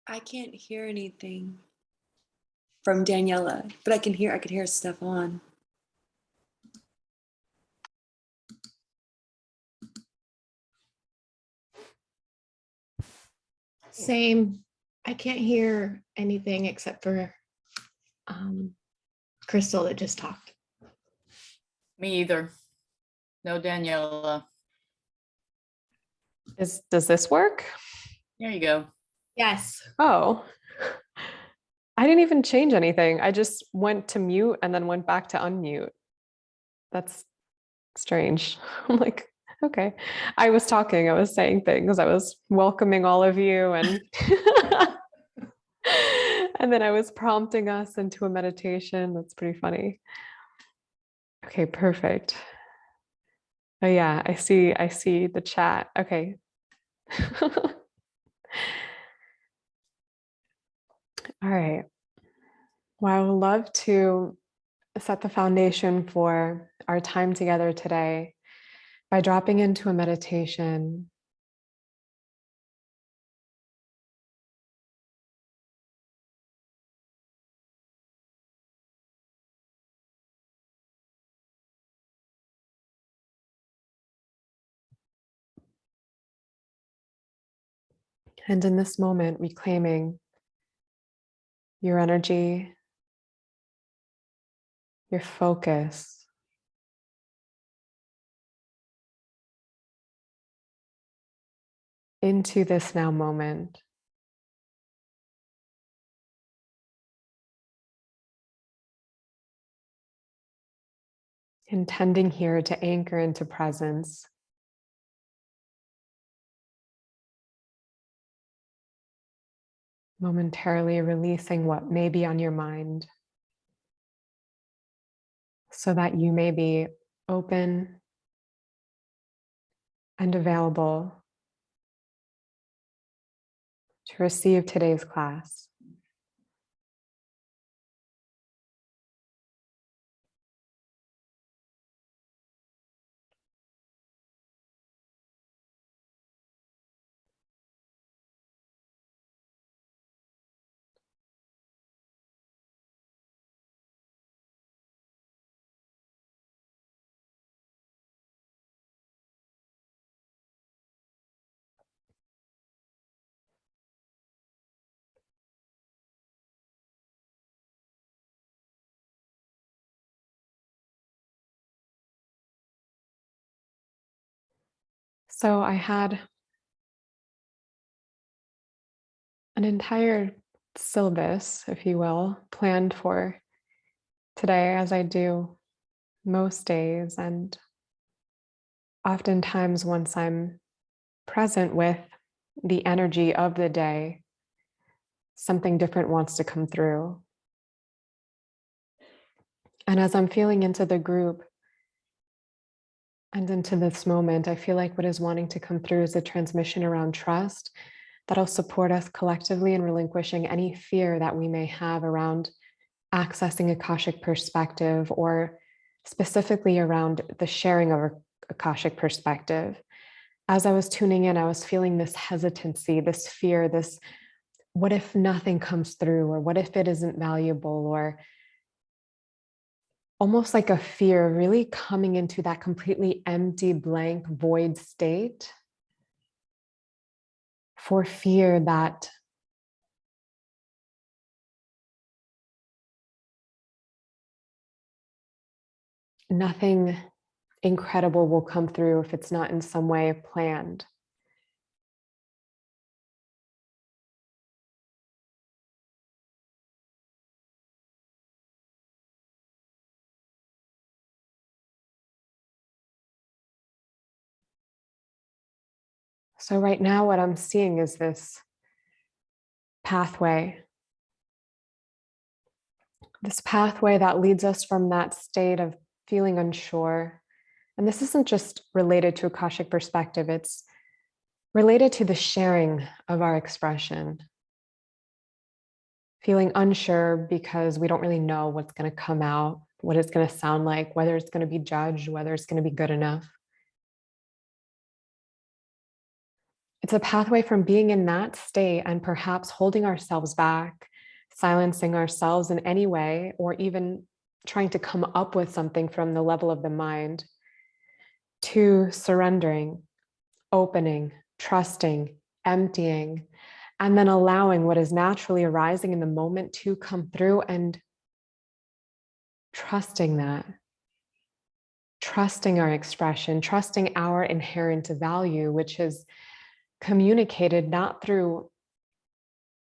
I can't hear anything from Daniela, but I could hear stuff on. Same. I can't hear anything except for Crystal that just talked. Me either. No Daniela. Does this work? There you go. Yes. Oh, I didn't even change anything. I just went to mute and then went back to unmute. That's strange. I'm like, okay. I was talking, I was saying things, I was welcoming all of you and and then I was prompting us into a meditation. That's pretty funny. Okay, perfect. Oh yeah, I see the chat. Okay. All right. Well, I would love to set the foundation for our time together today by dropping into a meditation. And in this moment, reclaiming your energy, your focus, into this now moment. Intending here to anchor into presence. Momentarily releasing what may be on your mind so that you may be open and available to receive today's class. So I had an entire syllabus, if you will, planned for today, as I do most days. And oftentimes, once I'm present with the energy of the day, something different wants to come through. And as I'm feeling into the group and into this moment, I feel like what is wanting to come through is a transmission around trust that'll support us collectively in relinquishing any fear that we may have around accessing Akashic perspective, or specifically around the sharing of Akashic perspective. As I was tuning in, I was feeling this hesitancy, this fear, this what if nothing comes through, or what if it isn't valuable, or almost like a fear really coming into that completely empty, blank, void state, for fear that nothing incredible will come through if it's not in some way planned. So right now, what I'm seeing is this pathway that leads us from that state of feeling unsure. And this isn't just related to Akashic perspective, it's related to the sharing of our expression. Feeling unsure because we don't really know what's going to come out, what it's going to sound like, whether it's going to be judged, whether it's going to be good enough. It's a pathway from being in that state and perhaps holding ourselves back, silencing ourselves in any way, or even trying to come up with something from the level of the mind, to surrendering, opening, trusting, emptying, and then allowing what is naturally arising in the moment to come through, and trusting that, trusting our expression, trusting our inherent value, which is communicated not through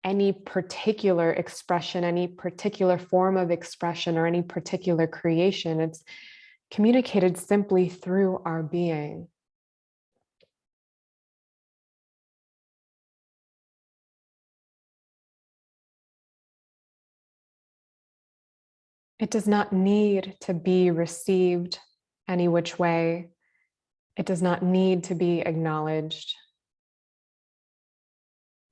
any particular expression, any particular form of expression, or any particular creation. It's communicated simply through our being. It does not need to be received any which way. It does not need to be acknowledged.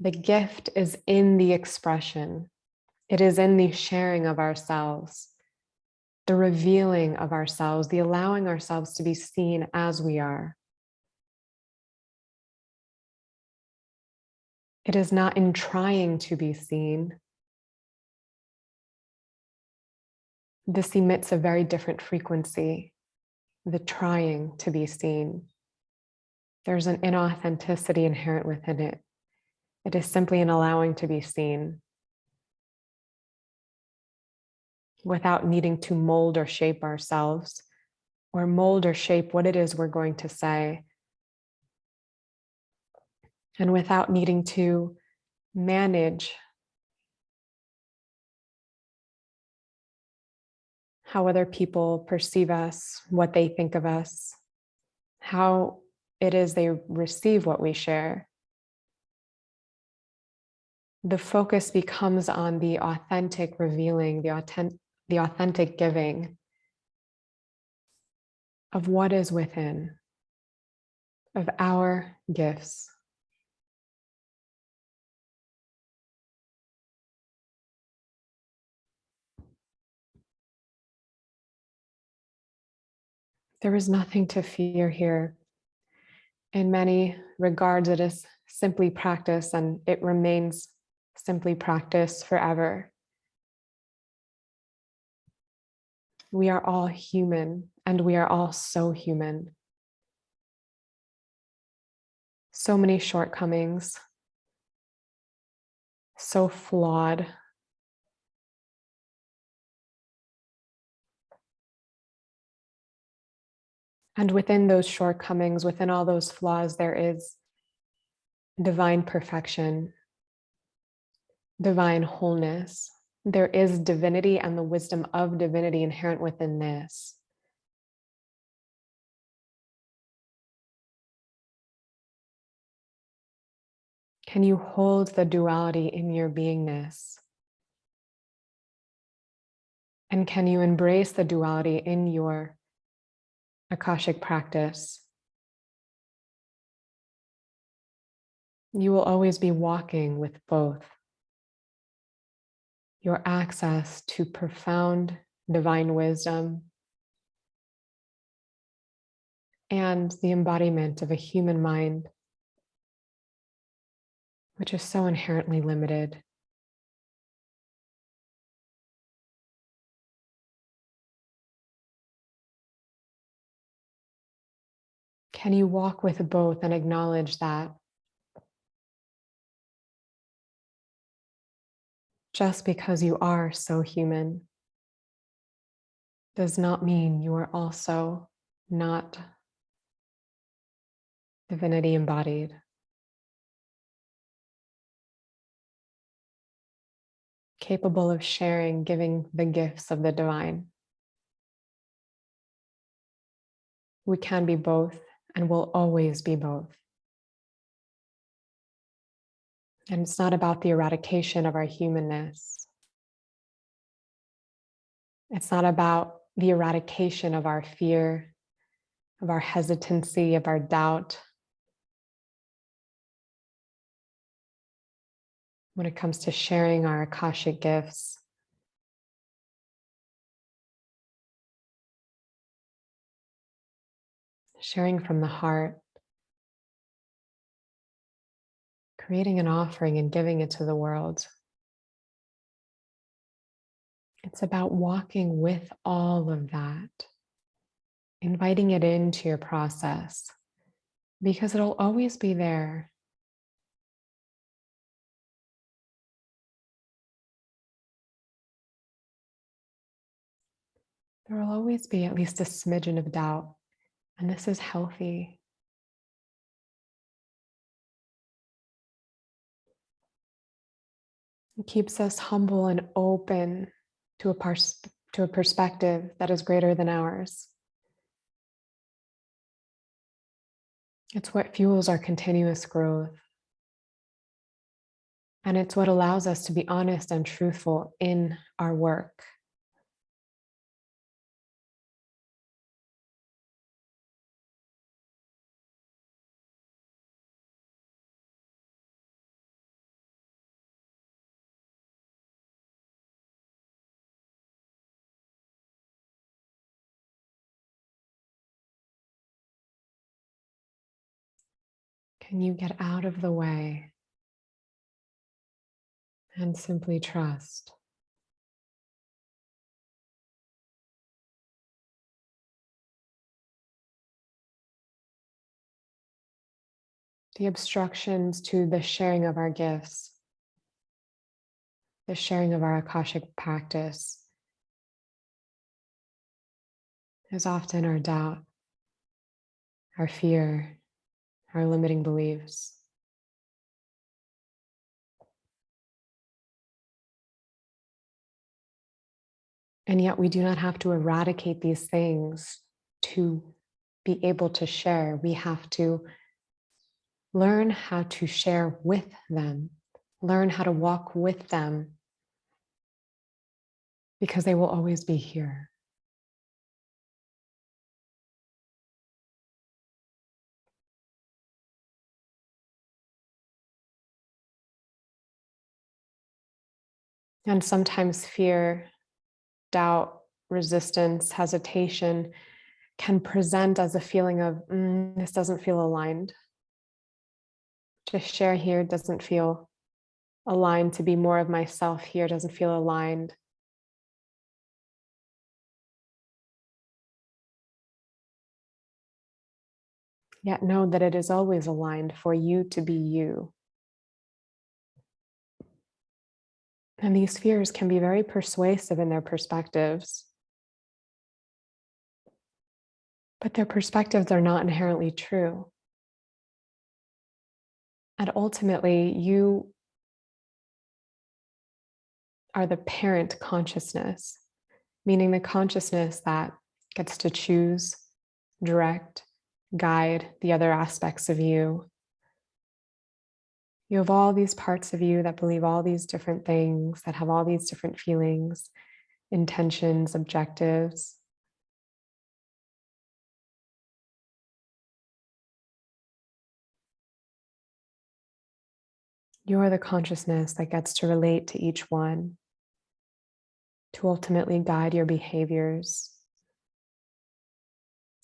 The gift is in the expression. It is in the sharing of ourselves, the revealing of ourselves, the allowing ourselves to be seen as we are. It is not in trying to be seen. This emits a very different frequency, the trying to be seen. There's an inauthenticity inherent within it. It is simply an allowing to be seen without needing to mold or shape ourselves, or mold or shape what it is we're going to say, and without needing to manage how other people perceive us, what they think of us, how it is they receive what we share. The focus becomes on the authentic revealing, the authentic giving of what is within, of our gifts. There is nothing to fear here. In many regards, it is simply practice, and it remains simply practice forever. We are all human, and we are all so human. So many shortcomings, so flawed. And within those shortcomings, within all those flaws, there is divine perfection, divine wholeness. There is divinity and the wisdom of divinity inherent within this. Can you hold the duality in your beingness? And can you embrace the duality in your Akashic practice? You will always be walking with both. Your access to profound divine wisdom and the embodiment of a human mind, which is so inherently limited. Can you walk with both and acknowledge that just because you are so human does not mean you are also not divinity embodied? Capable of sharing, giving the gifts of the divine. We can be both and will always be both. And it's not about the eradication of our humanness. It's not about the eradication of our fear, of our hesitancy, of our doubt. When it comes to sharing our Akashic gifts, sharing from the heart, creating an offering and giving it to the world. It's about walking with all of that, inviting it into your process, because it'll always be there. There will always be at least a smidgen of doubt, and this is healthy. It keeps us humble and open to a perspective that is greater than ours. It's what fuels our continuous growth. And it's what allows us to be honest and truthful in our work. Can you get out of the way and simply trust? The obstructions to the sharing of our gifts, the sharing of our Akashic practice, is often our doubt, our fear, our limiting beliefs. And yet we do not have to eradicate these things to be able to share. We have to learn how to share with them, learn how to walk with them, because they will always be here. And sometimes fear, doubt, resistance, hesitation can present as a feeling of, this doesn't feel aligned. To share here doesn't feel aligned. To be more of myself here doesn't feel aligned. Yet know that it is always aligned for you to be you. And these fears can be very persuasive in their perspectives. But their perspectives are not inherently true. And ultimately, you are the parent consciousness, meaning the consciousness that gets to choose, direct, guide the other aspects of you. You have all these parts of you that believe all these different things, that have all these different feelings, intentions, objectives. You are the consciousness that gets to relate to each one, to ultimately guide your behaviors.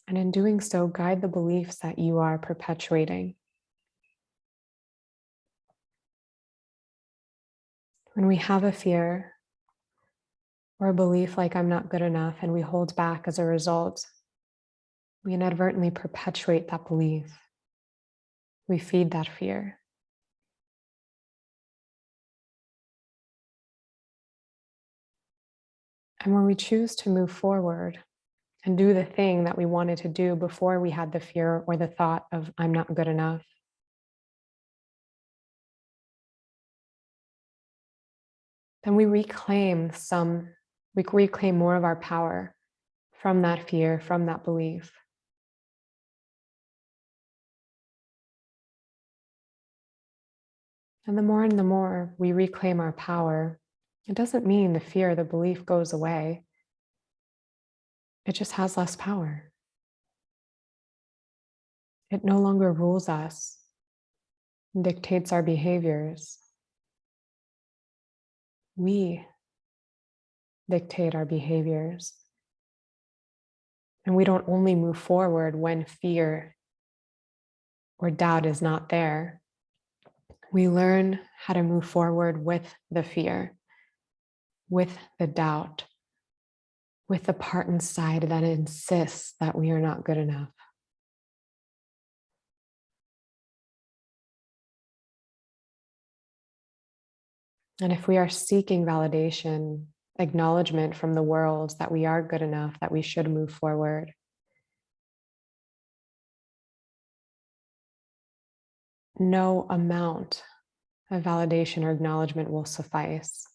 And in doing so, guide the beliefs that you are perpetuating. When we have a fear or a belief like I'm not good enough and we hold back as a result, we inadvertently perpetuate that belief. We feed that fear. And when we choose to move forward and do the thing that we wanted to do before we had the fear or the thought of I'm not good enough, then we reclaim more of our power from that fear, from that belief. And the more we reclaim our power, it doesn't mean the fear, the belief goes away. It just has less power. It no longer rules us, dictates our behaviors. We dictate our behaviors. And we don't only move forward when fear or doubt is not there. we learn how to move forward with the fear, with the doubt, with the part inside that insists that we are not good enough. And if we are seeking validation, acknowledgement from the world that we are good enough, that we should move forward, no amount of validation or acknowledgement will suffice.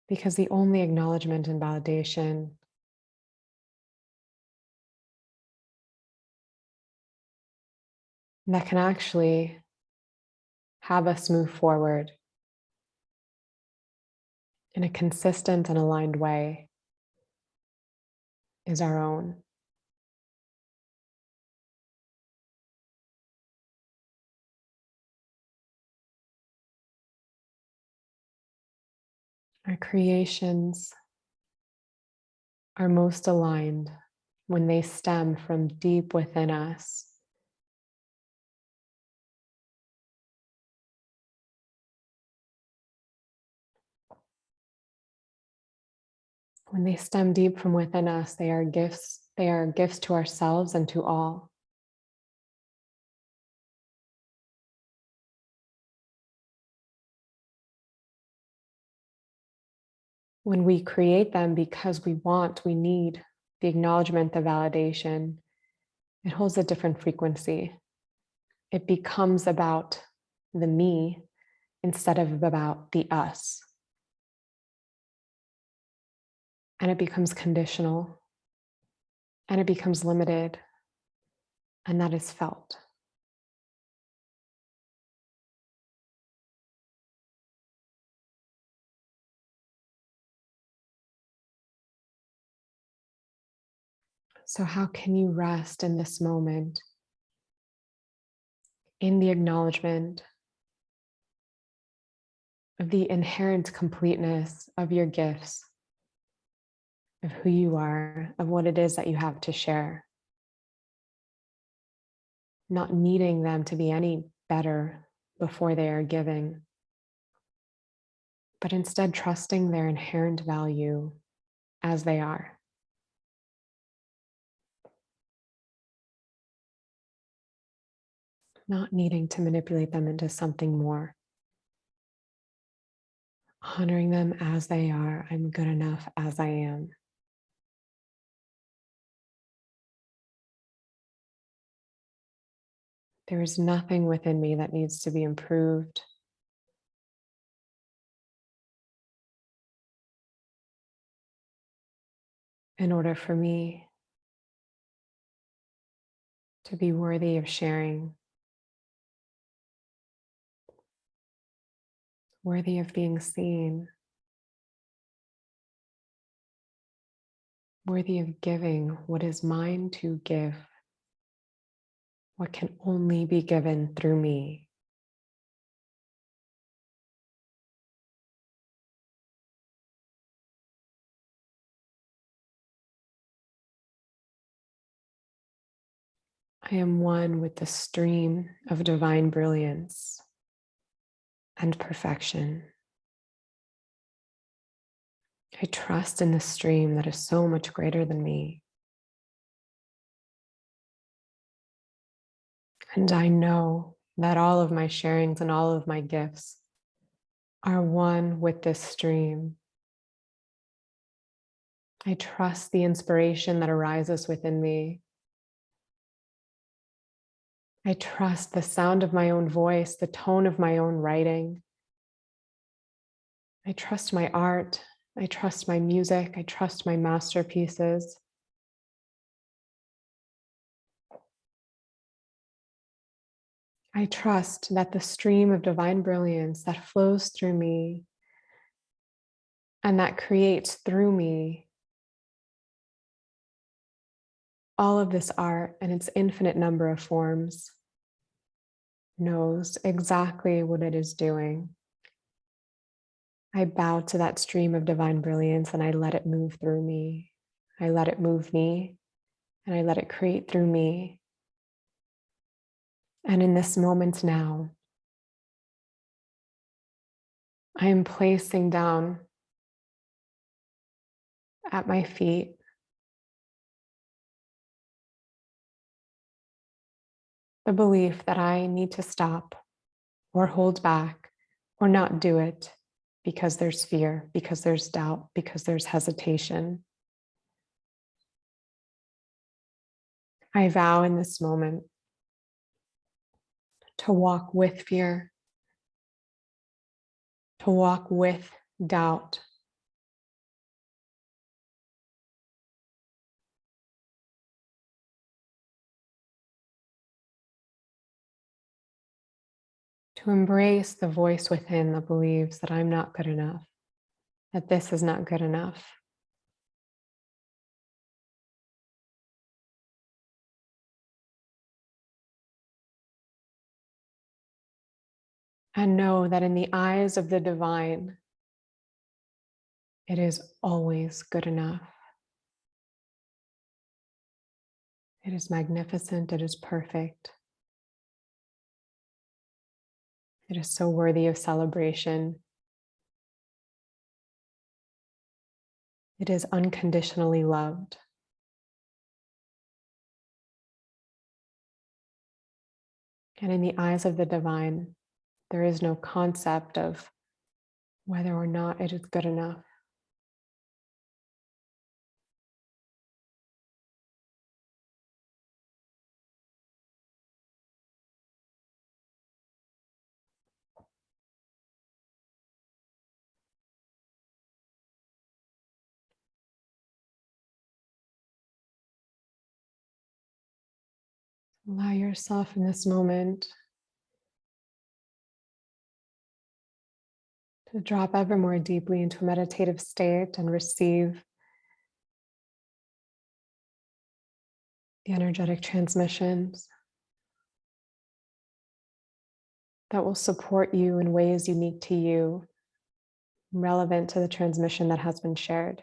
Because the only acknowledgement and validation that can actually have us move forward in a consistent and aligned way is our own. Our creations are most aligned when they stem from deep within us. When they stem deep from within us, they are gifts. They are gifts to ourselves and to all. When we create them because we want, we need the acknowledgement, the validation, it holds a different frequency. It becomes about the me instead of about the us. And it becomes conditional, and it becomes limited, and that is felt. So how can you rest in this moment, in the acknowledgement of the inherent completeness of your gifts, of who you are, of what it is that you have to share, not needing them to be any better before they are giving, but instead trusting their inherent value as they are. Not needing to manipulate them into something more. Honoring them as they are. I'm good enough as I am. There is nothing within me that needs to be improved. In order for me to be worthy of sharing, worthy of being seen, worthy of giving what is mine to give, what can only be given through me. I am one with the stream of divine brilliance and perfection. I trust in the stream that is so much greater than me. And I know that all of my sharings and all of my gifts are one with this stream. I trust the inspiration that arises within me. I trust the sound of my own voice, the tone of my own writing. I trust my art. I trust my music. I trust my masterpieces. I trust that the stream of divine brilliance that flows through me and that creates through me all of this art and its infinite number of forms knows exactly what it is doing. I bow to that stream of divine brilliance and I let it move through me. I let it move me and I let it create through me And in this moment now, I am placing down at my feet the belief that I need to stop or hold back or not do it because there's fear, because there's doubt, because there's hesitation. I vow in this moment to walk with fear, to walk with doubt, to embrace the voice within that believes that I'm not good enough, that this is not good enough. And know that in the eyes of the divine, it is always good enough. It is magnificent. It is perfect. It is so worthy of celebration. It is unconditionally loved. And in the eyes of the divine, there is no concept of whether or not it is good enough. Allow yourself in this moment to drop ever more deeply into a meditative state and receive the energetic transmissions that will support you in ways unique to you, relevant to the transmission that has been shared.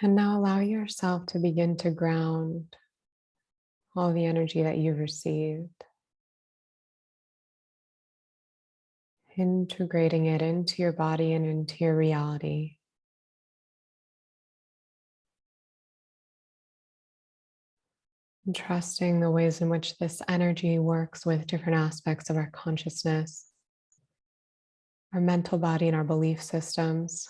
And now allow yourself to begin to ground all the energy that you've received, integrating it into your body and into your reality. And trusting the ways in which this energy works with different aspects of our consciousness, our mental body, and our belief systems.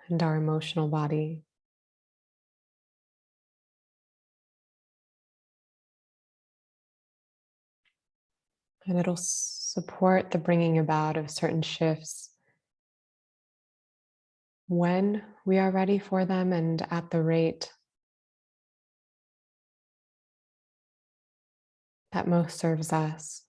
And our emotional body. And it'll support the bringing about of certain shifts when we are ready for them and at the rate that most serves us.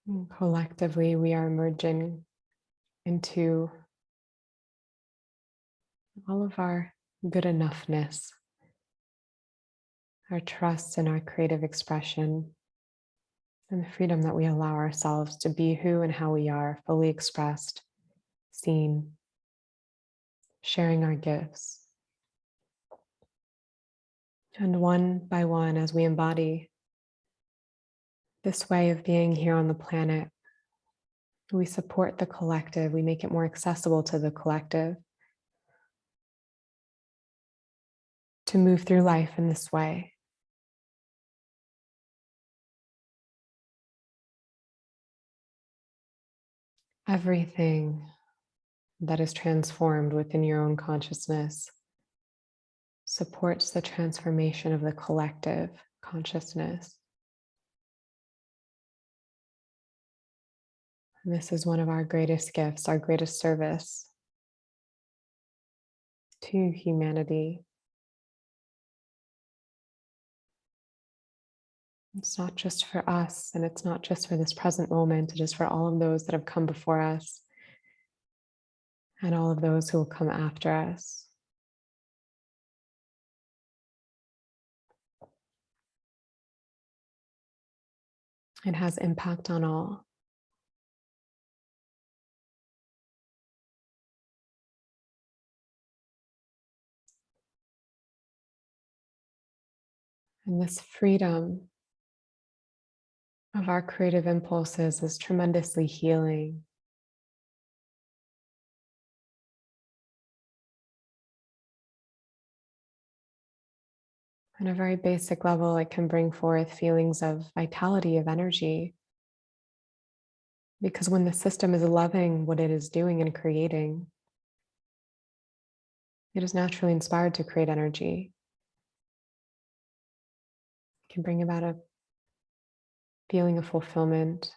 And collectively, we are emerging into all of our good enoughness, our trust in our creative expression, and the freedom that we allow ourselves to be who and how we are, fully expressed, seen, sharing our gifts. And one by one, as we embody this way of being here on the planet, we support the collective, we make it more accessible to the collective to move through life in this way. Everything that is transformed within your own consciousness supports the transformation of the collective consciousness. And this is one of our greatest gifts, our greatest service to humanity. It's not just for us, and it's not just for this present moment, it is for all of those that have come before us and all of those who will come after us. It has impact on all. And this freedom of our creative impulses is tremendously healing. On a very basic level, it can bring forth feelings of vitality, of energy. Because when the system is loving what it is doing and creating, it is naturally inspired to create energy. It can bring about a feeling of fulfillment.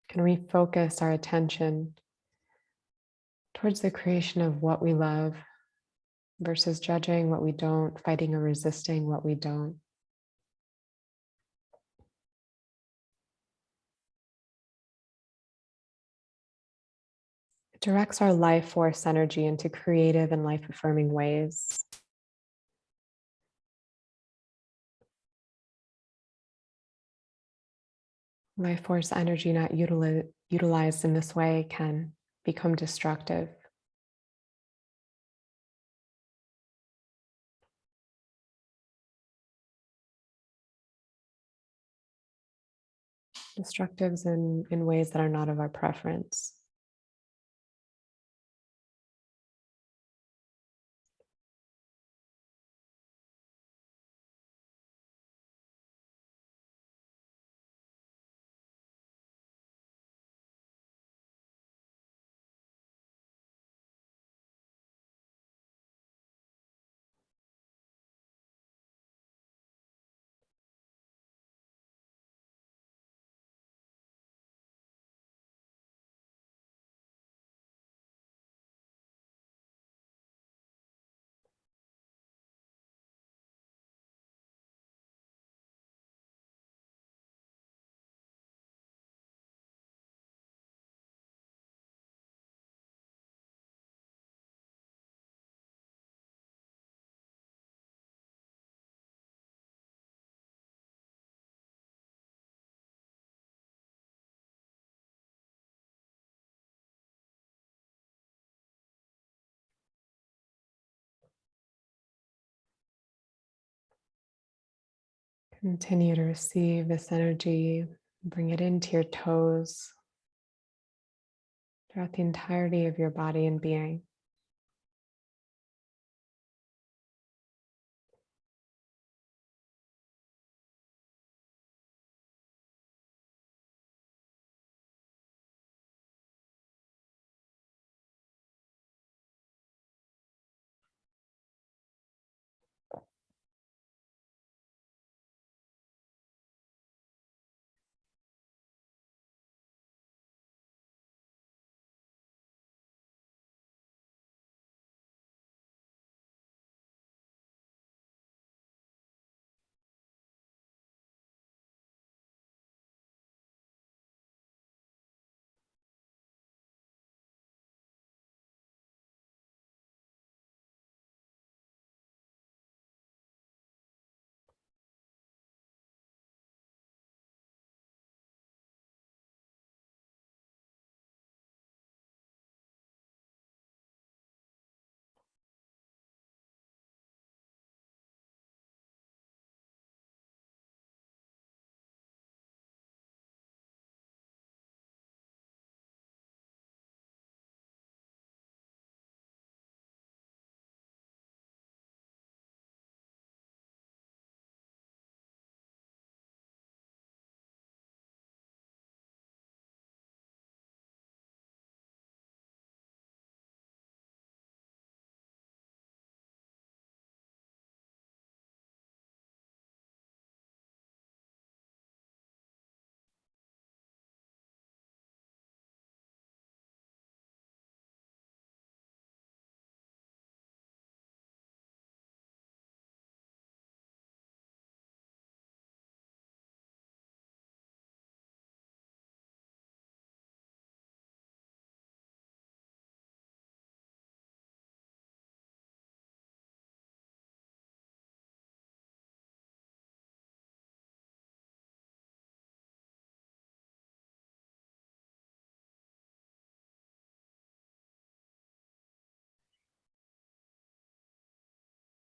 It can refocus our attention towards the creation of what we love versus judging what we don't, fighting or resisting what we don't. It directs our life force energy into creative and life affirming ways. Life force energy not utilized in this way can become destructive. Destructives in ways that are not of our preference. Continue to receive this energy, bring it into your toes throughout the entirety of your body and being.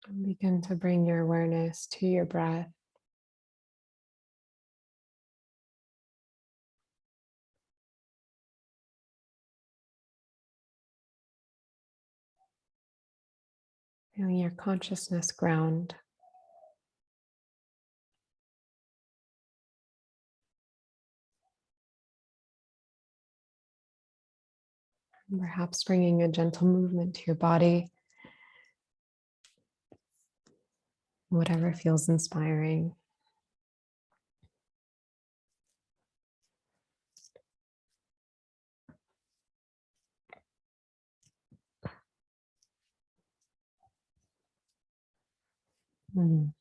And begin to bring your awareness to your breath. Feeling your consciousness ground. And perhaps bringing a gentle movement to your body. Whatever feels inspiring. Mm.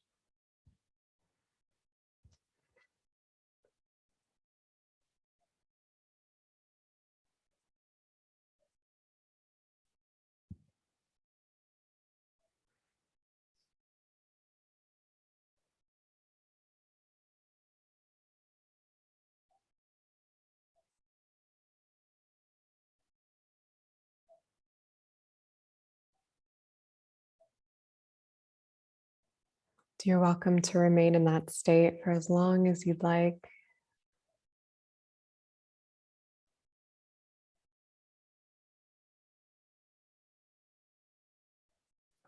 You're welcome to remain in that state for as long as you'd like.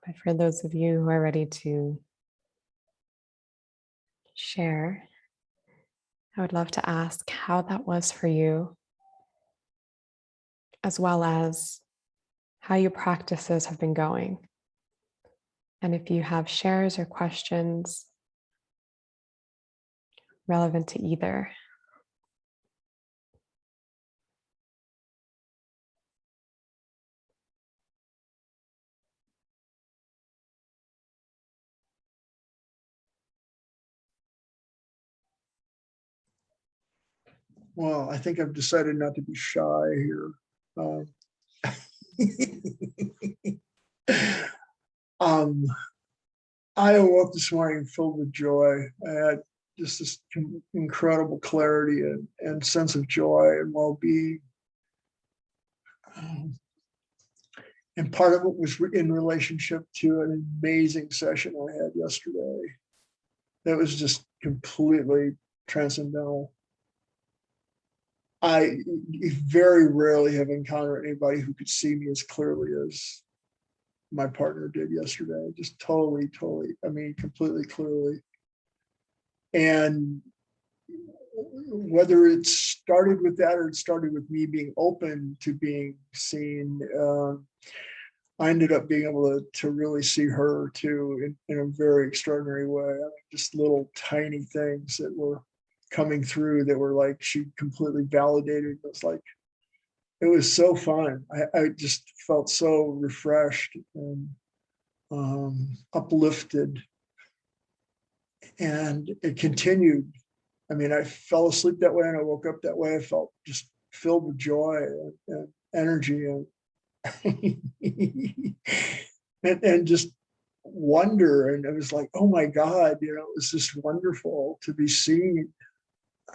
But for those of you who are ready to share, I would love to ask how that was for you, as well as how your practices have been going. And if you have shares or questions relevant to either. Well, I think I've decided not to be shy here. Um, I woke up this morning filled with joy. I had just this incredible clarity and sense of joy and well-being. And part of it was in relationship to an amazing session I had yesterday. That was just completely transcendental. I very rarely have encountered anybody who could see me as clearly as my partner did yesterday. Just totally, I mean, completely clearly. And whether it started with that or it started with me being open to being seen, I ended up being able to really see her too in a very extraordinary way. I mean, just little tiny things that were coming through that were like she completely validated. It was like, it was so fun. I just felt so refreshed and uplifted. And it continued. I mean, I fell asleep that way and I woke up that way. I felt just filled with joy and energy and just wonder. And it was like, oh my God, you know, it was just wonderful to be seen.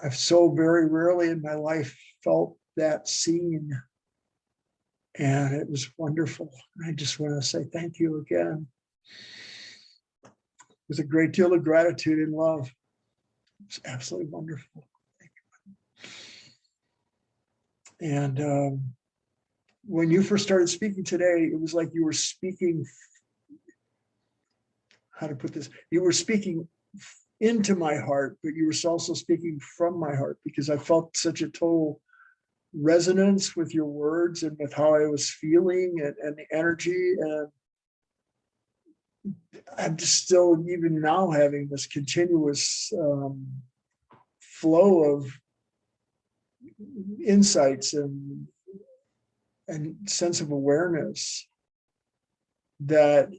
I've so very rarely in my life felt that seen. And it was wonderful. I just want to say thank you again. With a great deal of gratitude and love. It's absolutely wonderful. Thank you. And when you first started speaking today, it was like you were speaking, how to put this, you were speaking into my heart, but you were also speaking from my heart, because I felt such a total resonance with your words and with how I was feeling and the energy. And I'm just still, even now, having this continuous flow of insights and sense of awareness that,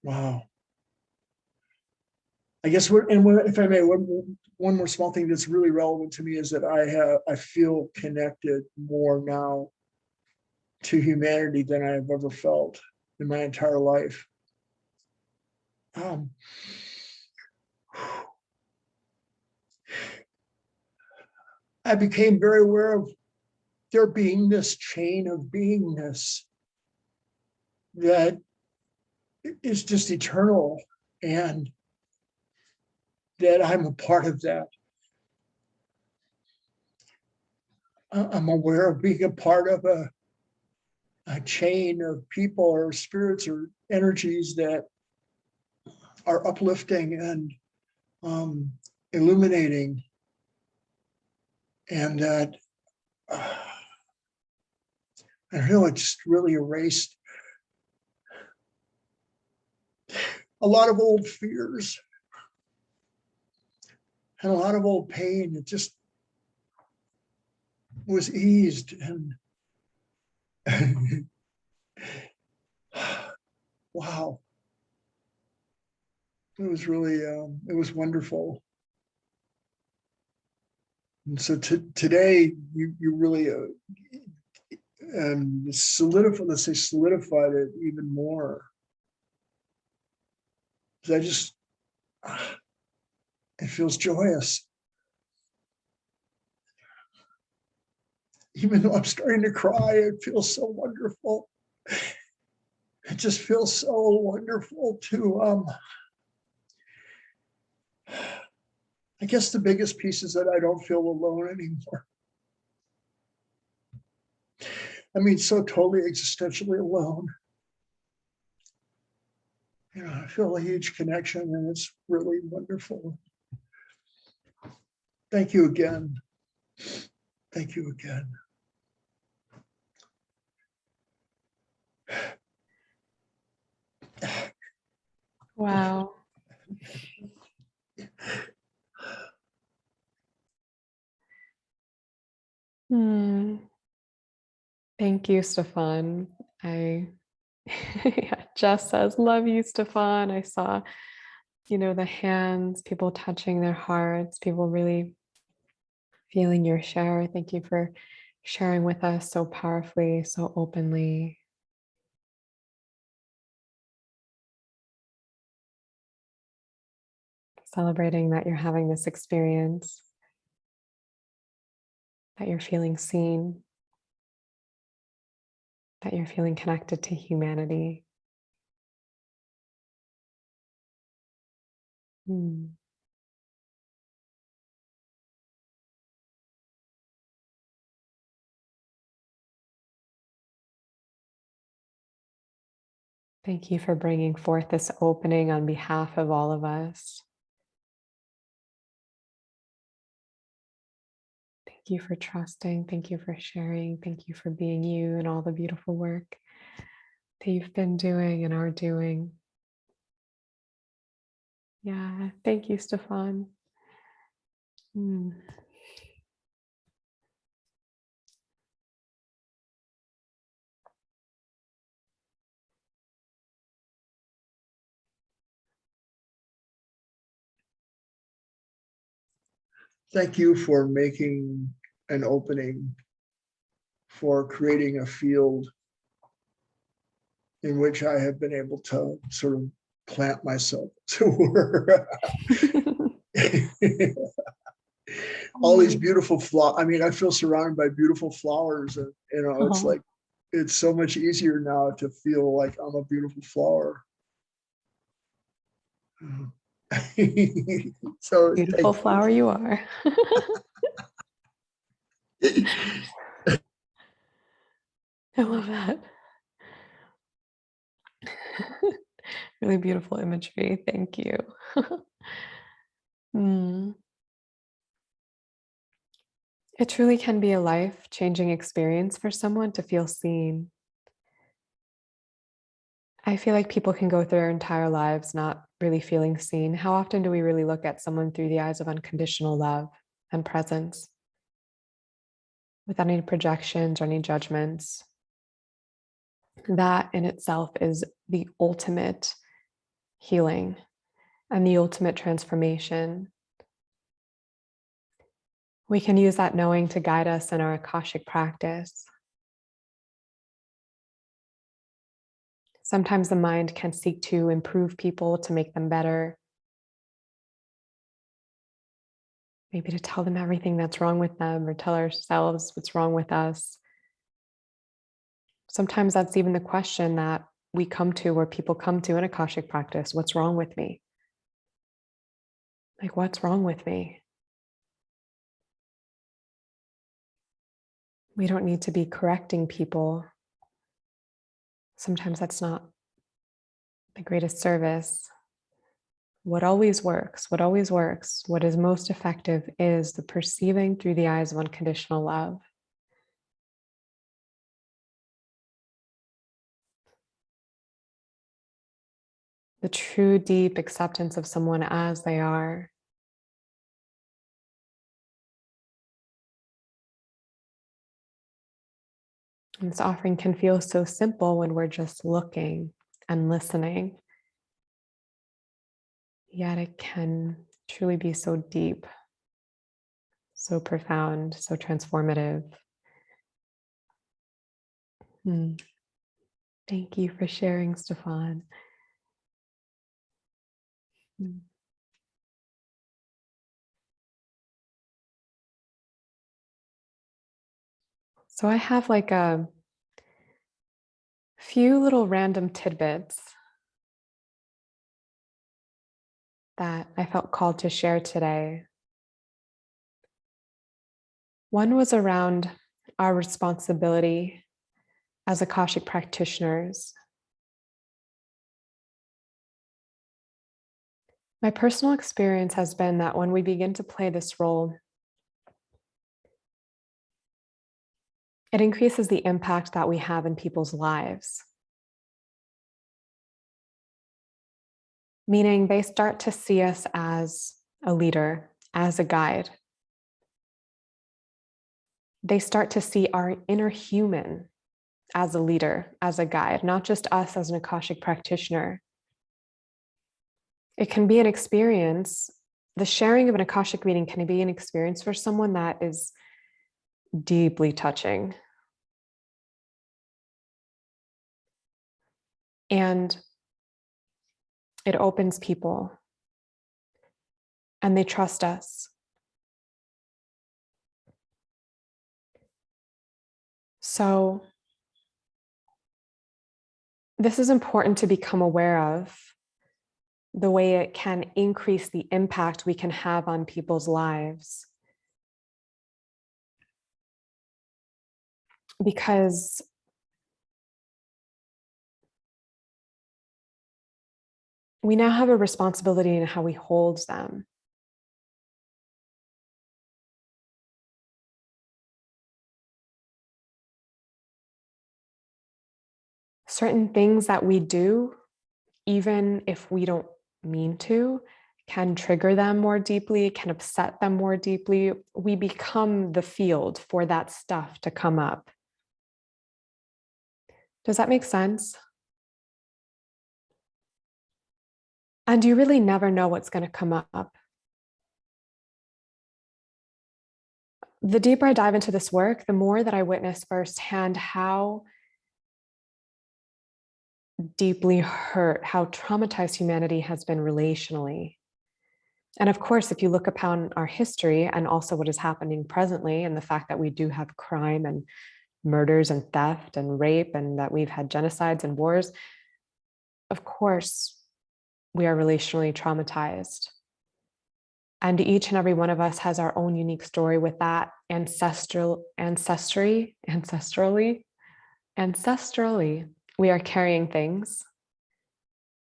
wow. I guess if I may, one more small thing that's really relevant to me is that I feel connected more now to humanity than I have ever felt in my entire life. I became very aware of there being this chain of beingness that is just eternal, and that I'm a part of that. I'm aware of being a part of a chain of people or spirits or energies that are uplifting and illuminating, and that I don't know, it just really erased a lot of old fears and a lot of old pain. It just was eased, and wow, it was really it was wonderful. And so today you really solidified, let's say solidified it even more. I just, it feels joyous. Even though I'm starting to cry, it feels so wonderful. It just feels so wonderful to, I guess the biggest piece is that I don't feel alone anymore. I mean, so totally existentially alone. You know, I feel a huge connection, and it's really wonderful. Thank you again. Thank you again. Wow. Thank you, Stefan. Yeah, Jess says, love you, Stefan. I saw, the hands, people touching their hearts, people really feeling your share. Thank you for sharing with us so powerfully, so openly. Celebrating that you're having this experience, that you're feeling seen, that you're feeling connected to humanity. Hmm. Thank you for bringing forth this opening on behalf of all of us. Thank you for trusting. Thank you for sharing. Thank you for being you and all the beautiful work that you've been doing and are doing. Yeah, thank you, Stefan. Hmm. Thank you for making an opening, for creating a field in which I have been able to sort of plant myself to work. All these beautiful flowers. I mean, I feel surrounded by beautiful flowers, and it's Oh. like it's so much easier now to feel like I'm a beautiful flower. So Beautiful thank flower you are. you. I love that. Really beautiful imagery. Thank you. Hmm. It truly can be a life-changing experience for someone to feel seen. I feel like people can go through their entire lives not really feeling seen. How often do we really look at someone through the eyes of unconditional love and presence without any projections or any judgments? That in itself is the ultimate healing and the ultimate transformation. We can use that knowing to guide us in our Akashic practice. Sometimes the mind can seek to improve people, to make them better, maybe to tell them everything that's wrong with them or tell ourselves what's wrong with us. Sometimes that's even the question that we come to, or people come to in Akashic practice. What's wrong with me? Like, what's wrong with me? We don't need to be correcting people. Sometimes that's not the greatest service. What always works, what is most effective is the perceiving through the eyes of unconditional love. The true deep acceptance of someone as they are. And this offering can feel so simple when we're just looking and listening. Yet it can truly be so deep, so profound, so transformative. Thank you for sharing, Stefan. So I have like a few little random tidbits that I felt called to share today. One was around our responsibility as Akashic practitioners. My personal experience has been that when we begin to play this role, it increases the impact that we have in people's lives. Meaning they start to see us as a leader, as a guide. They start to see our inner human as a leader, as a guide, not just us as an Akashic practitioner. It can be an experience. The sharing of an Akashic reading can be an experience for someone that is deeply touching. And it opens people and they trust us. So this is important to become aware of the way it can increase the impact we can have on people's lives. Because we now have a responsibility in how we hold them. Certain things that we do, even if we don't mean to, can trigger them more deeply, can upset them more deeply. We become the field for that stuff to come up. Does that make sense? And you really never know what's going to come up. The deeper I dive into this work, the more that I witness firsthand how deeply hurt, how traumatized humanity has been relationally. And of course, if you look upon our history and also what is happening presently, and the fact that we do have crime and murders and theft and rape, and that we've had genocides and wars, of course, we are relationally traumatized. And each and every one of us has our own unique story with that ancestrally, we are carrying things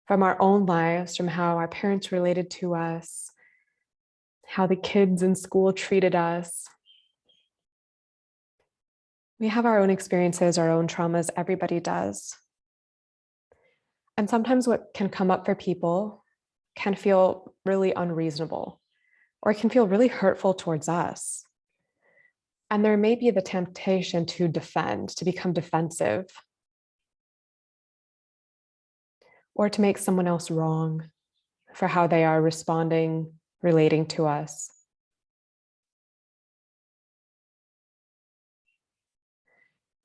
from our own lives, from how our parents related to us, how the kids in school treated us. We have our own experiences, our own traumas, everybody does. And sometimes what can come up for people can feel really unreasonable, or it can feel really hurtful towards us. And there may be the temptation to defend, to become defensive, or to make someone else wrong for how they are responding, relating to us.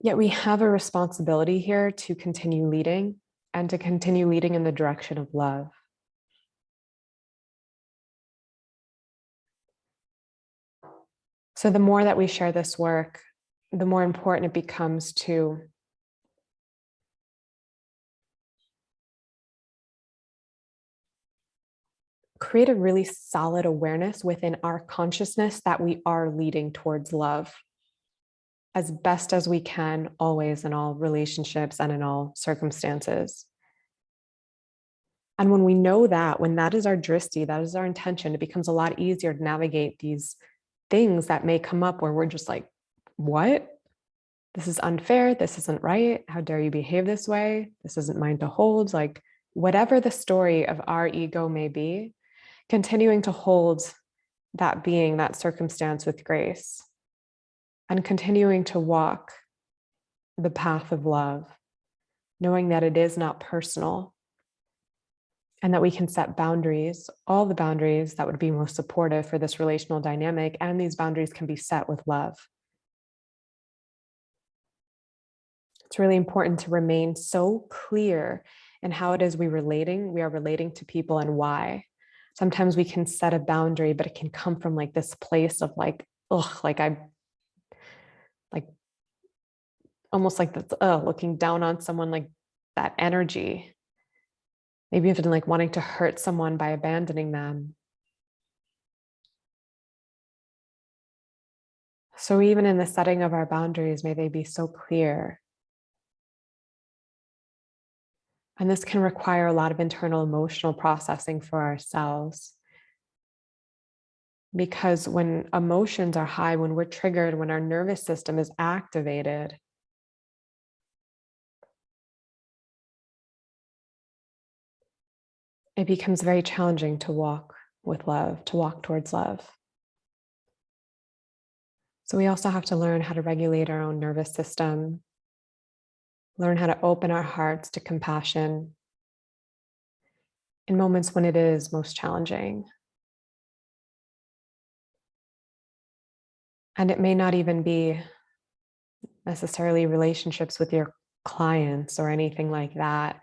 Yet we have a responsibility here to continue leading, and to continue leading in the direction of love. So the more that we share this work, the more important it becomes to create a really solid awareness within our consciousness that we are leading towards love as best as we can, always, in all relationships and in all circumstances. And when we know that, when that is our drishti, that is our intention, it becomes a lot easier to navigate these things that may come up where we're just like, what? This is unfair. This isn't right. How dare you behave this way? This isn't mine to hold. Like, whatever the story of our ego may be, continuing to hold that being, that circumstance with grace, and continuing to walk the path of love, knowing that it is not personal, and that we can set boundaries, all the boundaries that would be most supportive for this relational dynamic, and these boundaries can be set with love. It's really important to remain so clear in how it is we are relating to people and why. Sometimes we can set a boundary, but it can come from like this place of like, ugh, like almost like that's looking down on someone, like that energy. Maybe even like wanting to hurt someone by abandoning them. So even in the setting of our boundaries, may they be so clear. And this can require a lot of internal emotional processing for ourselves. Because when emotions are high, when we're triggered, when our nervous system is activated, it becomes very challenging to walk with love, to walk towards love. So we also have to learn how to regulate our own nervous system, learn how to open our hearts to compassion in moments when it is most challenging. And it may not even be necessarily relationships with your clients or anything like that,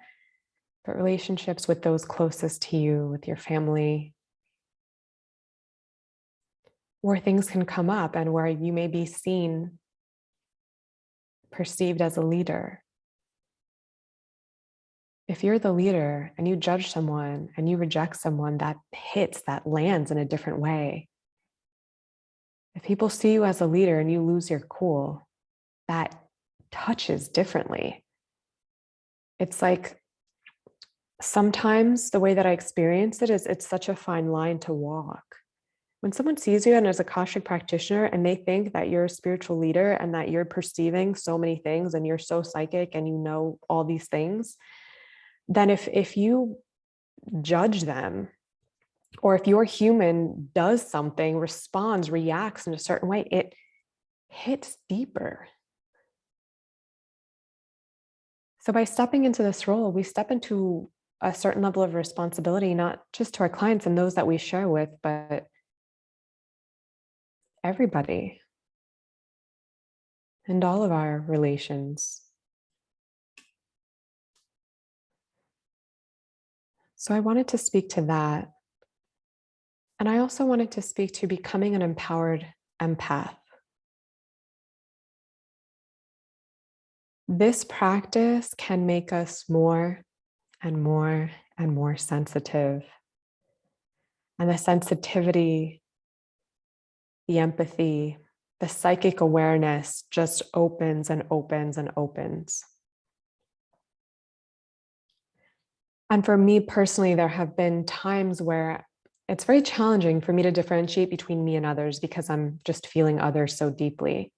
but relationships with those closest to you, with your family, where things can come up and where you may be seen, perceived as a leader. if you're the leader and you judge someone and you reject someone, that hits, that lands in a different way. If people see you as a leader and you lose your cool, that touches differently. It's like sometimes the way that I experience it is it's such a fine line to walk. When someone sees you and as a Akashic practitioner and they think that you're a spiritual leader and that you're perceiving so many things and you're so psychic and you know all these things, then if you judge them, or if your human does something, responds, reacts in a certain way, it hits deeper. So by stepping into this role, we step into a certain level of responsibility, not just to our clients and those that we share with, but everybody and all of our relations. So I wanted to speak to that. And I also wanted to speak to becoming an empowered empath. This practice can make us more and more and more sensitive. And the sensitivity, the empathy, the psychic awareness just opens and opens and opens. And for me personally, there have been times where it's very challenging for me to differentiate between me and others because I'm just feeling others so deeply.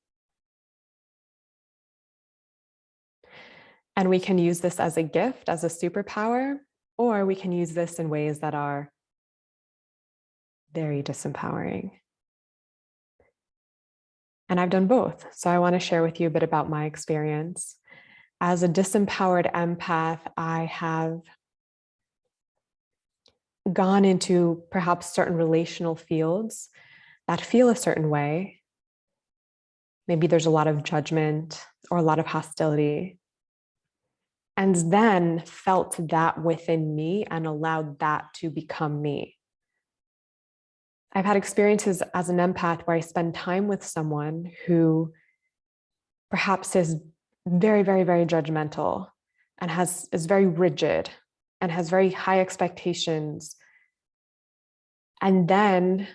And we can use this as a gift, as a superpower, or we can use this in ways that are very disempowering. And I've done both. So I want to share with you a bit about my experience. As a disempowered empath, I have gone into perhaps certain relational fields that feel a certain way. Maybe there's a lot of judgment or a lot of hostility. And then felt that within me and allowed that to become me. I've had experiences as an empath where I spend time with someone who perhaps is very, very, very judgmental and is very rigid and has very high expectations. And then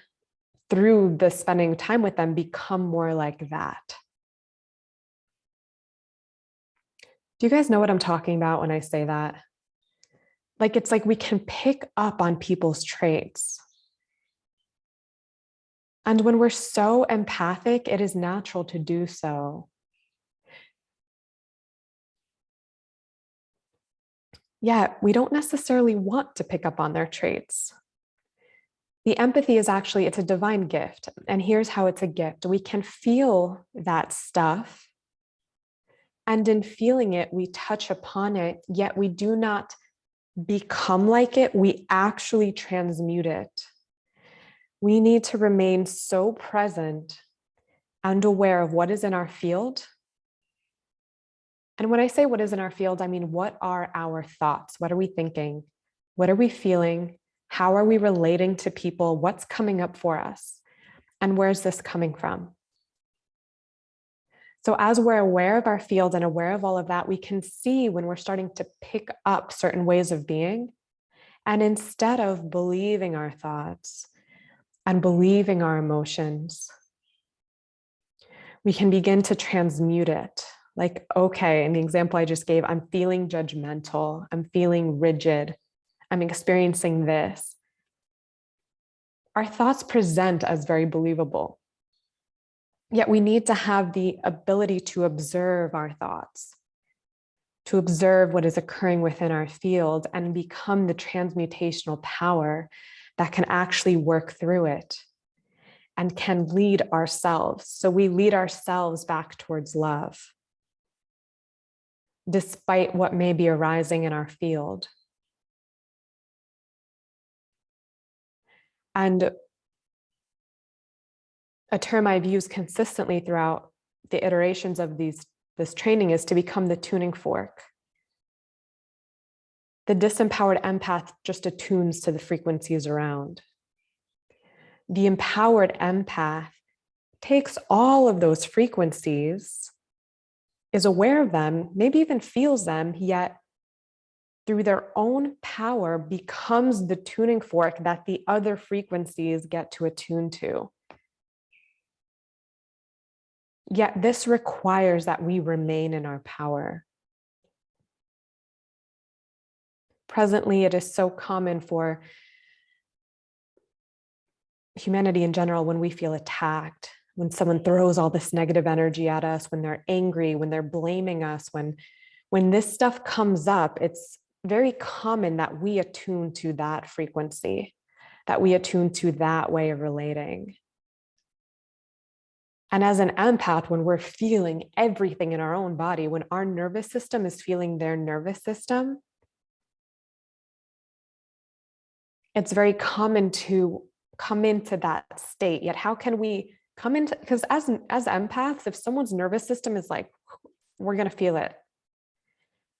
through the spending time with them, become more like that. Do you guys know what I'm talking about when I say that? Like, it's like we can pick up on people's traits. And when we're so empathic, it is natural to do so. Yet, we don't necessarily want to pick up on their traits. The empathy is actually, it's a divine gift. And here's how it's a gift. We can feel that stuff. And in feeling it, we touch upon it, yet we do not become like it. We actually transmute it. We need to remain so present and aware of what is in our field. And when I say what is in our field, I mean, what are our thoughts? What are we thinking? What are we feeling? How are we relating to people? What's coming up for us? And where's this coming from? So as we're aware of our field and aware of all of that, we can see when we're starting to pick up certain ways of being. And instead of believing our thoughts and believing our emotions, we can begin to transmute it. Like, okay, in the example I just gave, I'm feeling judgmental. I'm feeling rigid. I'm experiencing this. Our thoughts present as very believable. Yet we need to have the ability to observe our thoughts, to observe what is occurring within our field and become the transmutational power that can actually work through it and can lead ourselves. So we lead ourselves back towards love, despite what may be arising in our field. And a term I've used consistently throughout the iterations of this training is to become the tuning fork. The disempowered empath just attunes to the frequencies around. The empowered empath takes all of those frequencies, is aware of them, maybe even feels them, yet through their own power becomes the tuning fork that the other frequencies get to attune to. Yet this requires that we remain in our power. Presently, it is so common for humanity in general, when we feel attacked, when someone throws all this negative energy at us, when they're angry, when they're blaming us, when this stuff comes up, it's very common that we attune to that frequency, that we attune to that way of relating. And as an empath, when we're feeling everything in our own body, when our nervous system is feeling their nervous system, it's very common to come into that state. Yet how can we come into, because as empaths, if someone's nervous system is like, we're going to feel it.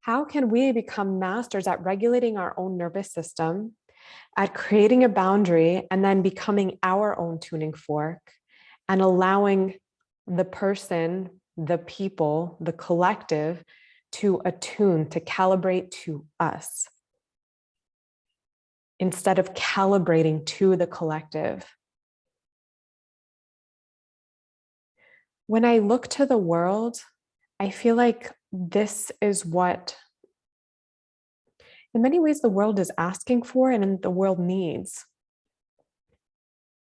How can we become masters at regulating our own nervous system, at creating a boundary, and then becoming our own tuning fork and allowing the person, the people, the collective to attune, to calibrate to us, instead of calibrating to the collective? When I look to the world, I feel like this is what, in many ways, the world is asking for and the world needs.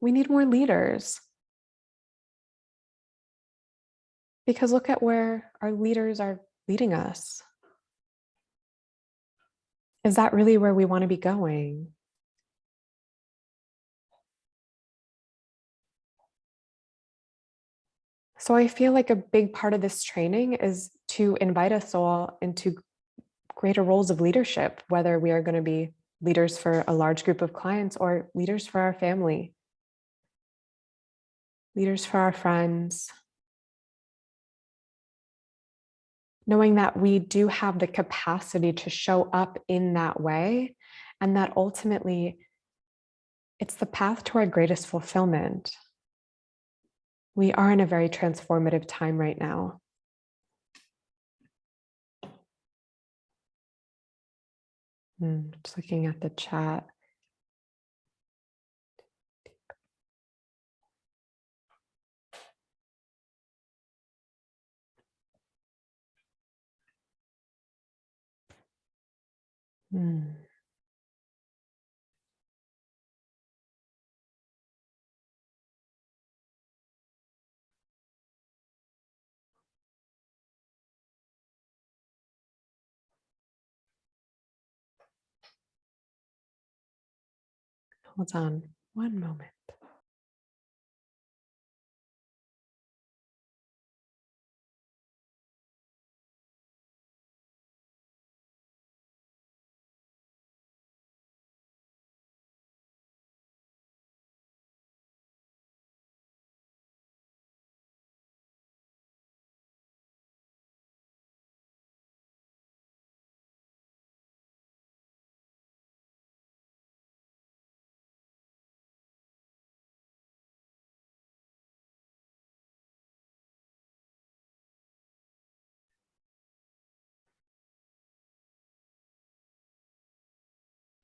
We need more leaders. Because look at where our leaders are leading us. Is that really where we want to be going? So I feel like a big part of this training is to invite us all into greater roles of leadership, whether we are going to be leaders for a large group of clients or leaders for our family, leaders for our friends. Knowing that we do have the capacity to show up in that way, and that ultimately it's the path to our greatest fulfillment. We are in a very transformative time right now. Just looking at the chat. Hold on one moment.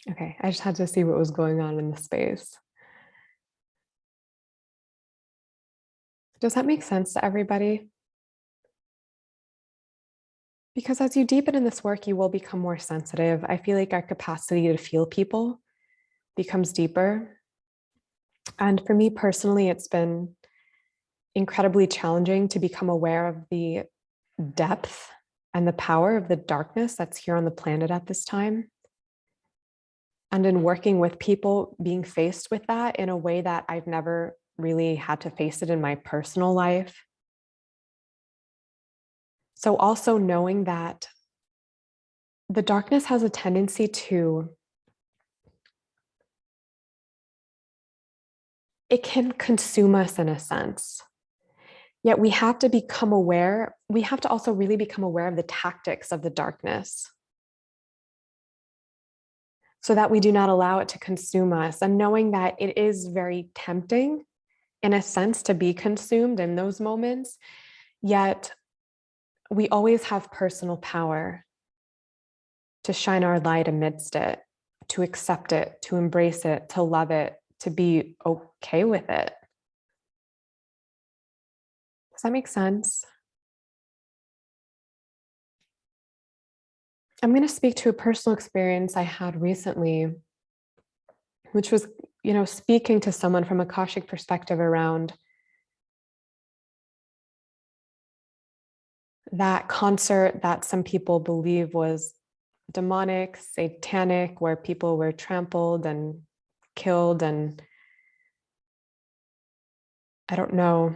Okay, I just had to see what was going on in the space. Does that make sense to everybody? Because as you deepen in this work, you will become more sensitive. I feel like our capacity to feel people becomes deeper. And for me personally, it's been incredibly challenging to become aware of the depth and the power of the darkness that's here on the planet at this time. And in working with people, being faced with that in a way that I've never really had to face it in my personal life. So also knowing that the darkness has a tendency to, it can consume us in a sense. Yet we have to become aware. We have to also really become aware of the tactics of the darkness, so that we do not allow it to consume us. And knowing that it is very tempting, in a sense, to be consumed in those moments, yet we always have personal power. to shine our light amidst it, to accept it, to embrace it, to love it, to be okay with it. Does that make sense? I'm going to speak to a personal experience I had recently, which was, speaking to someone from Akashic perspective around that concert that some people believe was demonic, satanic, where people were trampled and killed. And I don't know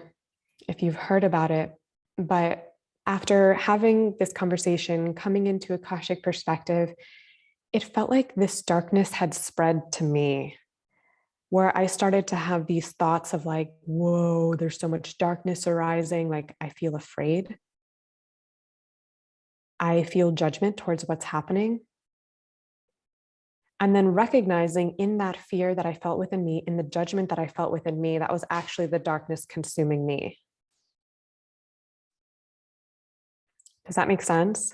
if you've heard about it, but after having this conversation, coming into Akashic perspective, it felt like this darkness had spread to me, where I started to have these thoughts of like, whoa, there's so much darkness arising. Like, I feel afraid. I feel judgment towards what's happening. And then recognizing in that fear that I felt within me, in the judgment that I felt within me, that was actually the darkness consuming me. Does that make sense?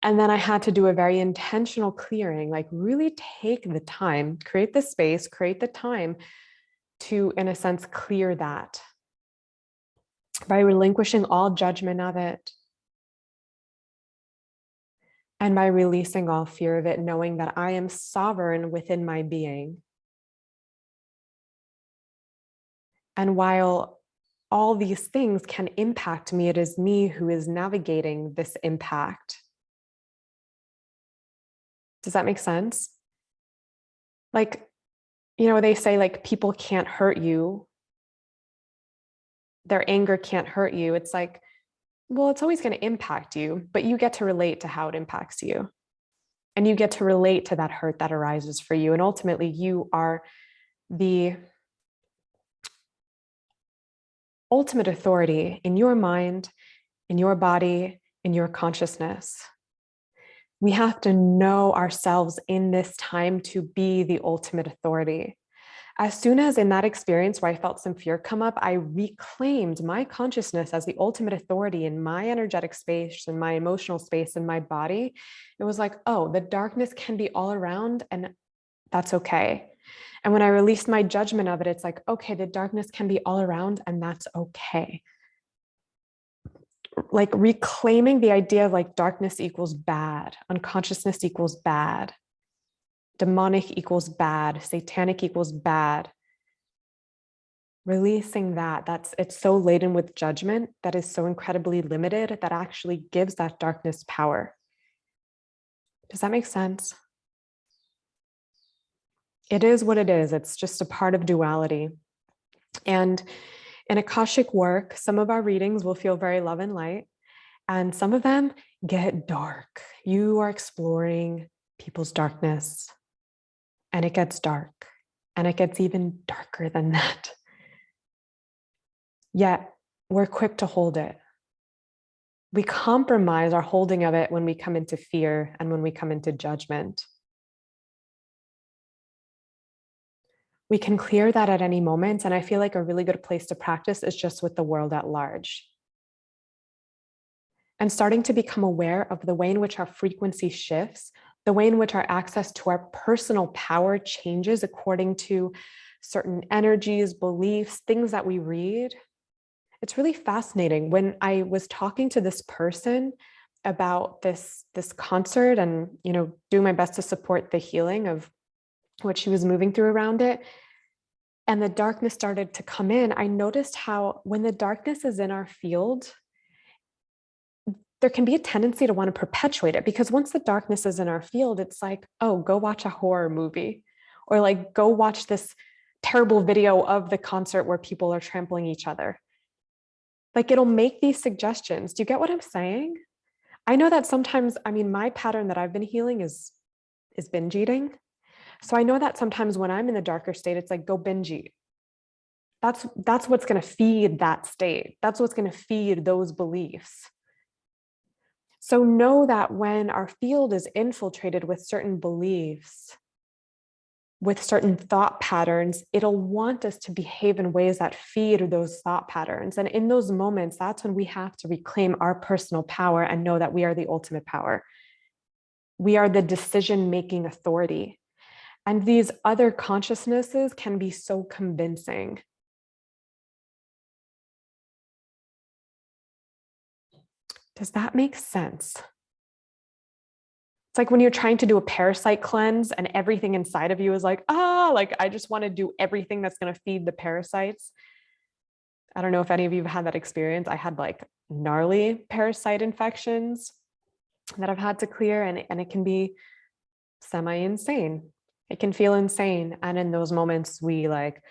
And then I had to do a very intentional clearing, like really take the time, create the space, create the time to, in a sense, clear that by relinquishing all judgment of it and by releasing all fear of it, knowing that I am sovereign within my being. And while all these things can impact me, it is me who is navigating this impact. Does that make sense? Like, they say like people can't hurt you. Their anger can't hurt you. It's like, well, it's always going to impact you, but you get to relate to how it impacts you. And you get to relate to that hurt that arises for you. And ultimately, you are the ultimate authority in your mind, in your body, in your consciousness. We have to know ourselves in this time to be the ultimate authority. As soon as in that experience where I felt some fear come up, I reclaimed my consciousness as the ultimate authority in my energetic space and my emotional space and my body. It was like, oh, the darkness can be all around and that's okay. And when I released my judgment of it, it's like, okay, the darkness can be all around and that's okay. Like reclaiming the idea of like darkness equals bad, unconsciousness equals bad. Demonic equals bad, satanic equals bad. Releasing it's so laden with judgment that is so incredibly limited that actually gives that darkness power. Does that make sense? It is what it is. It's just a part of duality. And in Akashic work, some of our readings will feel very love and light, and some of them get dark. You are exploring people's darkness. And it gets dark, and it gets even darker than that. Yet we're quick to hold it. We compromise our holding of it when we come into fear and when we come into judgment. We can clear that at any moment, and I feel like a really good place to practice is just with the world at large. And starting to become aware of the way in which our frequency shifts, the way in which our access to our personal power changes according to certain energies, beliefs, things that we read. It's really fascinating. When I was talking to this person about this concert and, doing my best to support the healing of what she was moving through around it, and the darkness started to come in, I noticed how when the darkness is in our field, there can be a tendency to want to perpetuate it, because once the darkness is in our field, it's like, oh, go watch a horror movie, or like go watch this terrible video of the concert where people are trampling each other. Like it'll make these suggestions. Do you get what I'm saying? I know that sometimes, my pattern that I've been healing is binge eating. So I know that sometimes when I'm in the darker state, it's like, go binge eat. That's what's going to feed that state. That's what's going to feed those beliefs. So know that when our field is infiltrated with certain beliefs, with certain thought patterns, it'll want us to behave in ways that feed those thought patterns. And in those moments, that's when we have to reclaim our personal power and know that we are the ultimate power. We are the decision-making authority. And these other consciousnesses can be so convincing. Does that make sense? It's like when you're trying to do a parasite cleanse and everything inside of you is like, like I just want to do everything that's going to feed the parasites. I don't know if any of you have had that experience. I had like gnarly parasite infections that I've had to clear, and it can be semi-insane. It can feel insane. And in those moments, we like,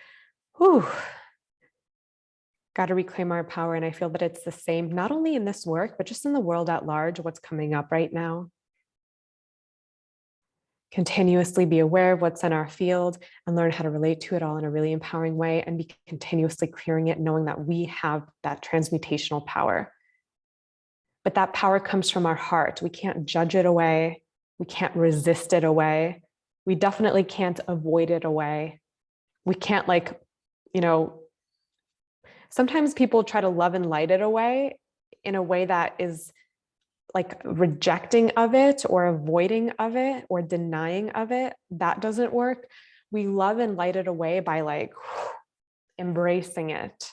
got to reclaim our power. And I feel that it's the same, not only in this work, but just in the world at large, what's coming up right now. Continuously be aware of what's in our field and learn how to relate to it all in a really empowering way, and be continuously clearing it, knowing that we have that transmutational power. But that power comes from our heart. We can't judge it away. We can't resist it away. We definitely can't avoid it away. We can't sometimes people try to love and light it away in a way that is like rejecting of it or avoiding of it or denying of it. That doesn't work. We love and light it away by like embracing it,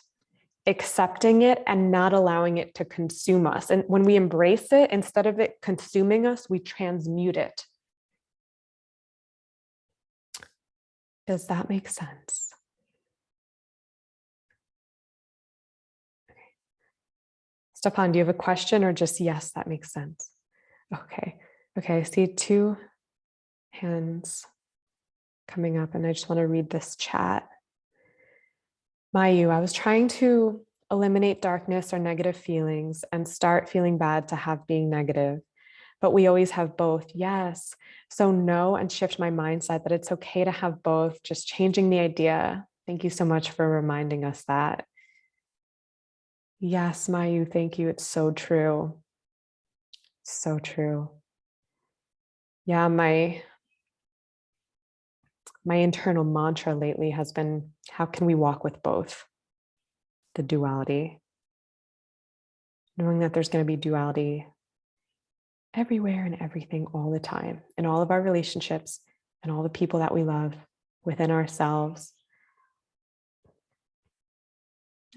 accepting it, and not allowing it to consume us. And when we embrace it, instead of it consuming us, we transmute it. Does that make sense? Stefan, do you have a question or just yes, that makes sense? Okay. I see 2 hands coming up, and I just want to read this chat. Mayu, I was trying to eliminate darkness or negative feelings and start feeling bad to have being negative, but we always have both. Yes. So know and shift my mindset that it's okay to have both, just changing the idea. Thank you so much for reminding us that. Yes, Mayu, thank you. It's so true. So true. Yeah, my internal mantra lately has been, how can we walk with both? The duality. Knowing that there's going to be duality everywhere and everything all the time, in all of our relationships and all the people that we love, within ourselves,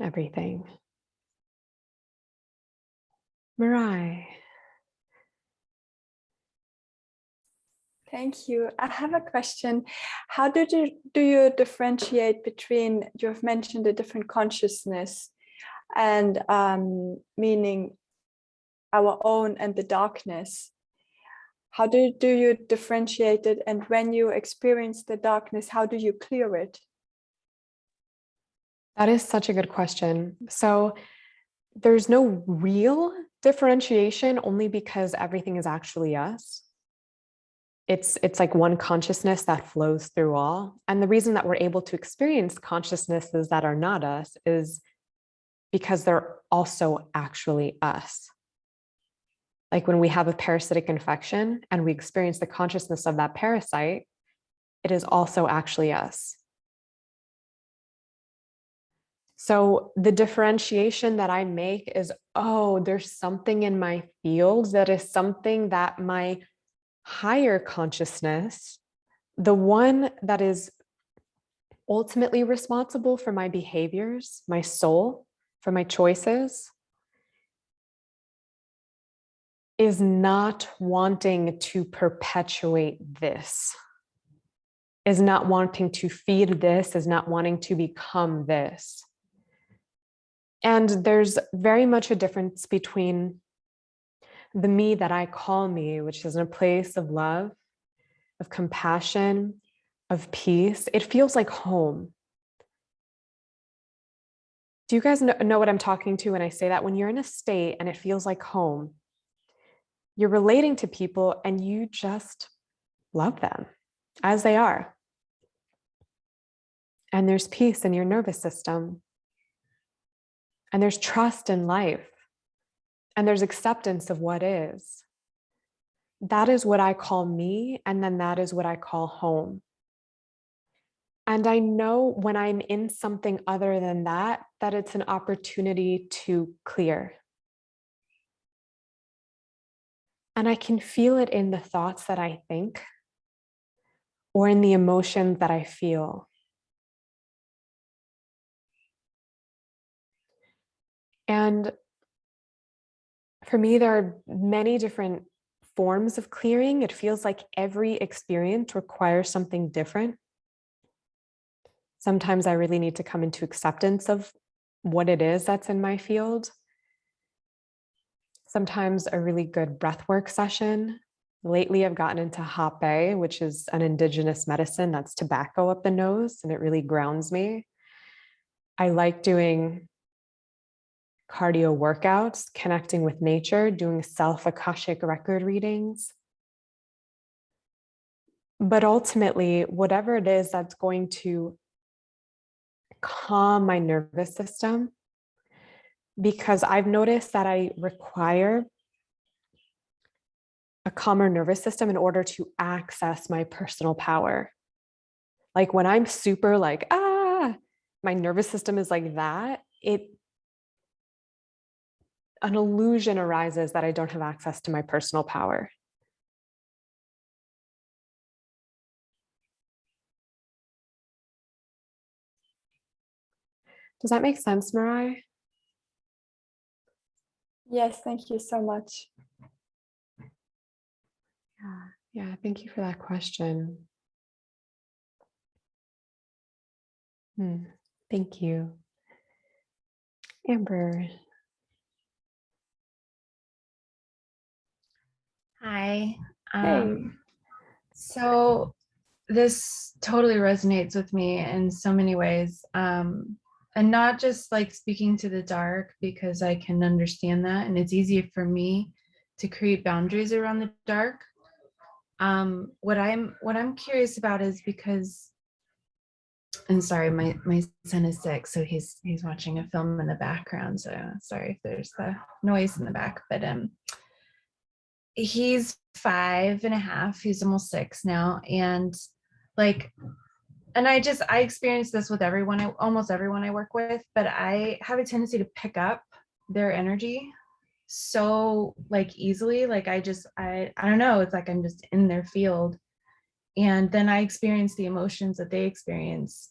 everything. Mirai. Thank you. I have a question. How do you differentiate between, you've mentioned the different consciousness and meaning our own and the darkness? How do you differentiate it? And when you experience the darkness, how do you clear it? That is such a good question. So there's no real differentiation, only because everything is actually us. It's like one consciousness that flows through all. And the reason that we're able to experience consciousnesses that are not us is because they're also actually us. Like when we have a parasitic infection and we experience the consciousness of that parasite, it is also actually us. So the differentiation that I make is, there's something in my field that is something that my higher consciousness, the one that is ultimately responsible for my behaviors, my soul, for my choices, is not wanting to perpetuate this, is not wanting to feed this, is not wanting to become this. And there's very much a difference between the me that I call me, which is in a place of love, of compassion, of peace. It feels like home. Do you guys know what I'm talking to when I say that? When you're in a state and it feels like home, you're relating to people and you just love them as they are. And there's peace in your nervous system. And there's trust in life. And there's acceptance of what is. That is what I call me. And then that is what I call home. And I know when I'm in something other than that, that it's an opportunity to clear. And I can feel it in the thoughts that I think or in the emotions that I feel. And for me, there are many different forms of clearing. It feels like every experience requires something different. Sometimes I really need to come into acceptance of what it is that's in my field. Sometimes a really good breathwork session. Lately, I've gotten into hape, which is an indigenous medicine that's tobacco up the nose, and it really grounds me. I like doing cardio workouts, connecting with nature, doing self-Akashic record readings. But ultimately, whatever it is that's going to calm my nervous system, because I've noticed that I require a calmer nervous system in order to access my personal power. Like when I'm super like, my nervous system is like that, an illusion arises that I don't have access to my personal power. Does that make sense, Mirai? Yes, thank you so much. Yeah, thank you for that question. Thank you. Amber. Hi. Hey. So this totally resonates with me in so many ways. And not just like speaking to the dark, because I can understand that. And it's easy for me to create boundaries around the dark. What I'm curious about is because, and sorry, my son is sick, so he's watching a film in the background. So sorry if there's the noise in the back, but he's 5.5, he's almost 6 now. And like, and I experience this with almost everyone I work with, but I have a tendency to pick up their energy so like easily. Like I don't know, it's like I'm just in their field. And then I experience the emotions that they experience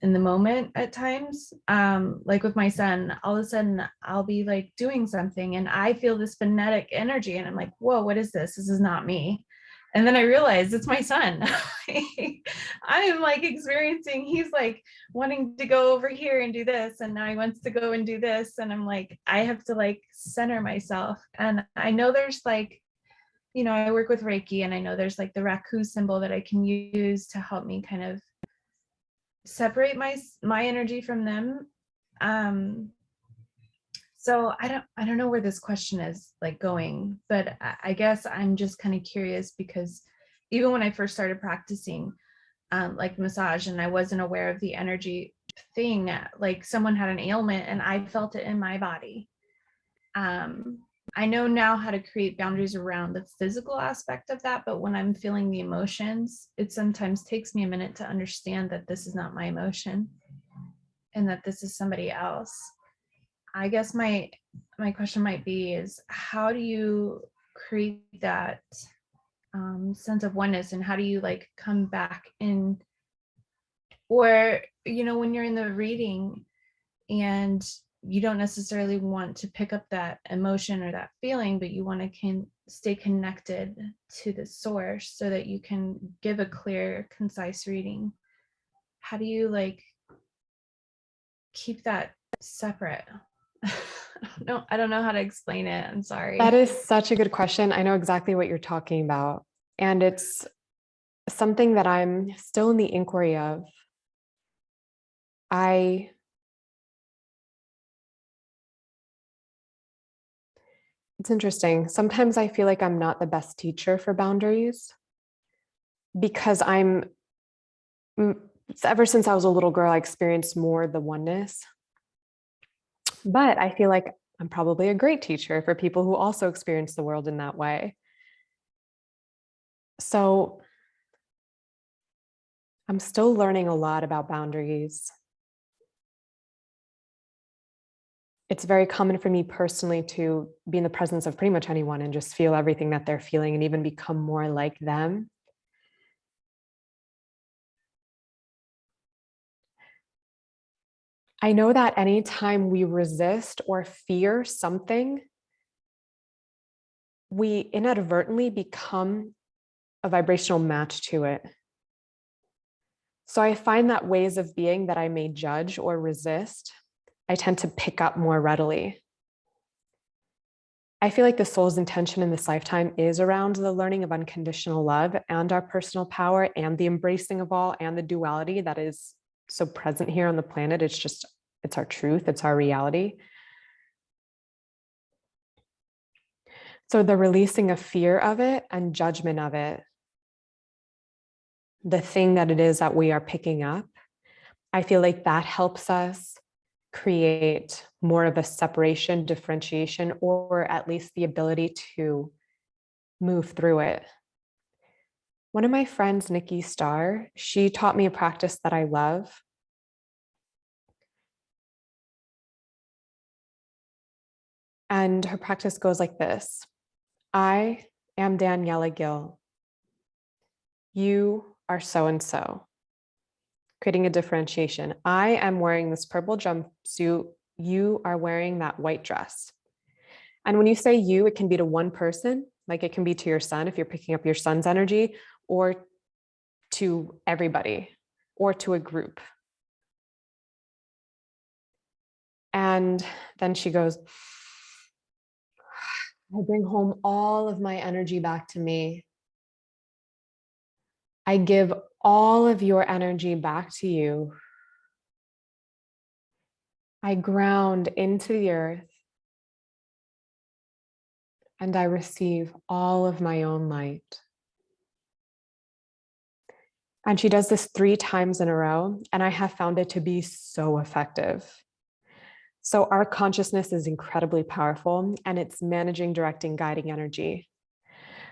in the moment at times. Like with my son, all of a sudden I'll be like doing something and I feel this phonetic energy and I'm like, whoa, what is this? This is not me. And then I realize it's my son. I'm like experiencing, he's like wanting to go over here and do this. And now he wants to go and do this. And I'm like, I have to like center myself. And I know there's like, I work with Reiki, and I know there's like the raccoon symbol that I can use to help me kind of separate my energy from them. So I don't know where this question is like going, but I guess I'm just kind of curious, because even when I first started practicing like massage, and I wasn't aware of the energy thing, like someone had an ailment and I felt it in my body. I know now how to create boundaries around the physical aspect of that, but when I'm feeling the emotions, it sometimes takes me a minute to understand that this is not my emotion and that this is somebody else. I guess my question might be is, how do you create that sense of oneness, and how do you like come back in, or when you're in the reading and you don't necessarily want to pick up that emotion or that feeling, but you want to stay connected to the source so that you can give a clear, concise reading. How do you like keep that separate? I don't know how to explain it. I'm sorry. That is such a good question. I know exactly what you're talking about. And it's something that I'm still in the inquiry of. It's interesting. Sometimes I feel like I'm not the best teacher for boundaries, because ever since I was a little girl, I experienced more the oneness. But I feel like I'm probably a great teacher for people who also experience the world in that way. So I'm still learning a lot about boundaries. it's very common for me personally to be in the presence of pretty much anyone and just feel everything that they're feeling and even become more like them. I know that anytime we resist or fear something, we inadvertently become a vibrational match to it. So I find that ways of being that I may judge or resist, I tend to pick up more readily. I feel like the soul's intention in this lifetime is around the learning of unconditional love and our personal power and the embracing of all and the duality that is so present here on the planet. It's our truth, it's our reality. So the releasing of fear of it and judgment of it, the thing that it is that we are picking up, I feel like that helps us create more of a separation, differentiation, or at least the ability to move through it. One of my friends, Nikki Starr, she taught me a practice that I love. And her practice goes like this. I am Daniela Gill. You are so-and-so. Creating a differentiation. I am wearing this purple jumpsuit. You are wearing that white dress. And when you say you, it can be to one person, like it can be to your son if you're picking up your son's energy, or to everybody, or to a group. And then she goes, I bring home all of my energy back to me. I give all of your energy back to you. I ground into the earth and I receive all of my own light. And she does this 3 times in a row, and I have found it to be so effective. So our consciousness is incredibly powerful, and it's managing, directing, guiding energy.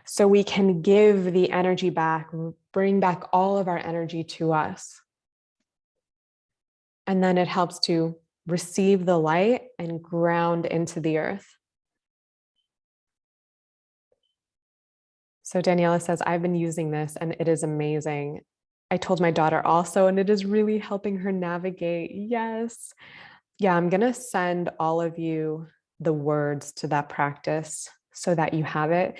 So we can give the energy back, bring back all of our energy to us. And then it helps to receive the light and ground into the earth. So Daniela says, I've been using this and it is amazing. I told my daughter also, and it is really helping her navigate. Yes. Yeah, I'm going to send all of you the words to that practice so that you have it.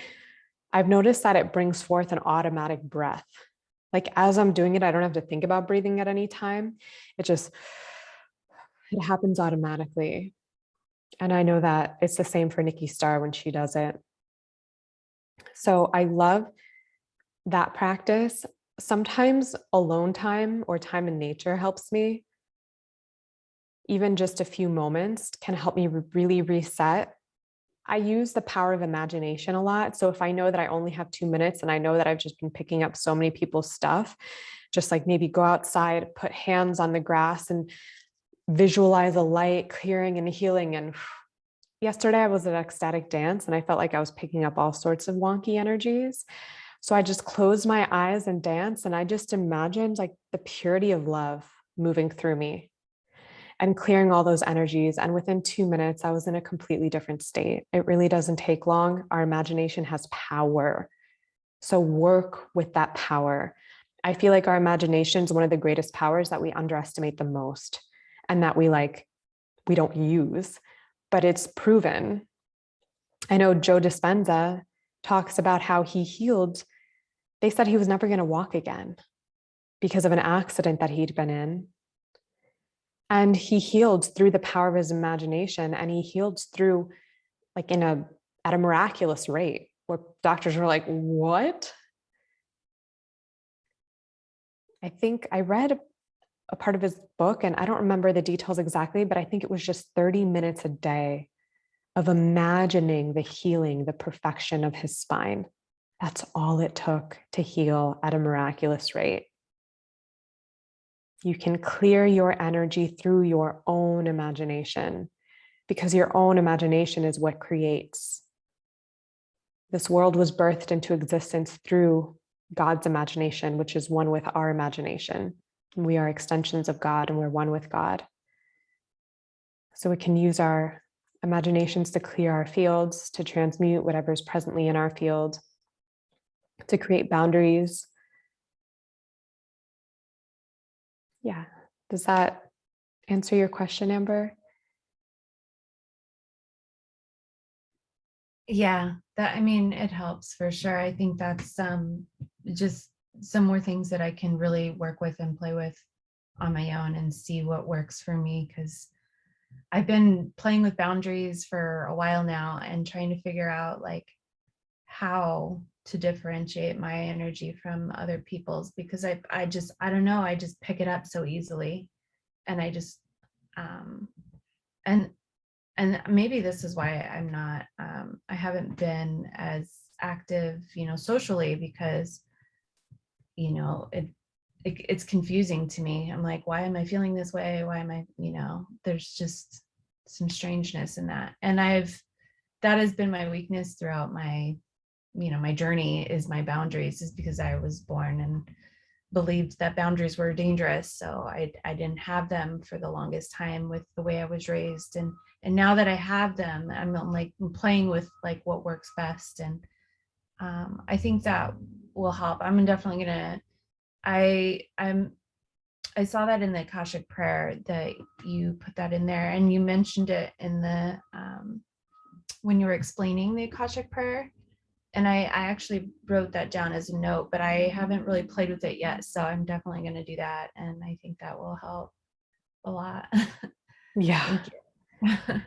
I've noticed that it brings forth an automatic breath. Like as I'm doing it, I don't have to think about breathing at any time. It happens automatically. And I know that it's the same for Nikki Starr when she does it. So I love that practice. Sometimes alone time or time in nature helps me. Even just a few moments can help me really reset. I use the power of imagination a lot. So if I know that I only have 2 minutes and I know that I've just been picking up so many people's stuff, just like maybe go outside, put hands on the grass and visualize a light clearing and healing. And yesterday I was at ecstatic dance and I felt like I was picking up all sorts of wonky energies. So I just closed my eyes and danced, and I just imagined like the purity of love moving through me and clearing all those energies. And within 2 minutes, I was in a completely different state. It really doesn't take long. Our imagination has power. So work with that power. I feel like our imagination is one of the greatest powers that we underestimate the most and that we don't use, but it's proven. I know Joe Dispenza talks about how he healed. They said he was never going to walk again because of an accident that he'd been in. And he healed through the power of his imagination, and he healed through at a miraculous rate where doctors were like, what? I think I read a part of his book, and I don't remember the details exactly, but I think it was just 30 minutes a day of imagining the healing, the perfection of his spine. That's all it took to heal at a miraculous rate. You can clear your energy through your own imagination, because your own imagination is what creates. This world was birthed into existence through God's imagination, which is one with our imagination. We are extensions of God and we're one with God. So we can use our imaginations to clear our fields, to transmute whatever's presently in our field, to create boundaries. Yeah. Does that answer your question, Amber? Yeah, that, I mean, it helps for sure. I think that's just some more things that I can really work with and play with on my own and see what works for me, because I've been playing with boundaries for a while now and trying to figure out like how to differentiate my energy from other people's, because I don't know, I just pick it up so easily, and I just and maybe this is why I'm not I haven't been as active, socially, because it's confusing to me. I'm like, why am I feeling this way? Why am I, there's just some strangeness in that. And that has been my weakness throughout my, my journey, is my boundaries, is because I was born and believed that boundaries were dangerous. So I didn't have them for the longest time with the way I was raised. And now that I have them, I'm playing with like what works best. And I think that will help. I'm definitely gonna, I saw that in the Akashic prayer that you put that in there, and you mentioned it in the when you were explaining the Akashic prayer, and I actually wrote that down as a note, but I haven't really played with it yet, so I'm definitely going to do that, and I think that will help a lot. Yeah. Thank you.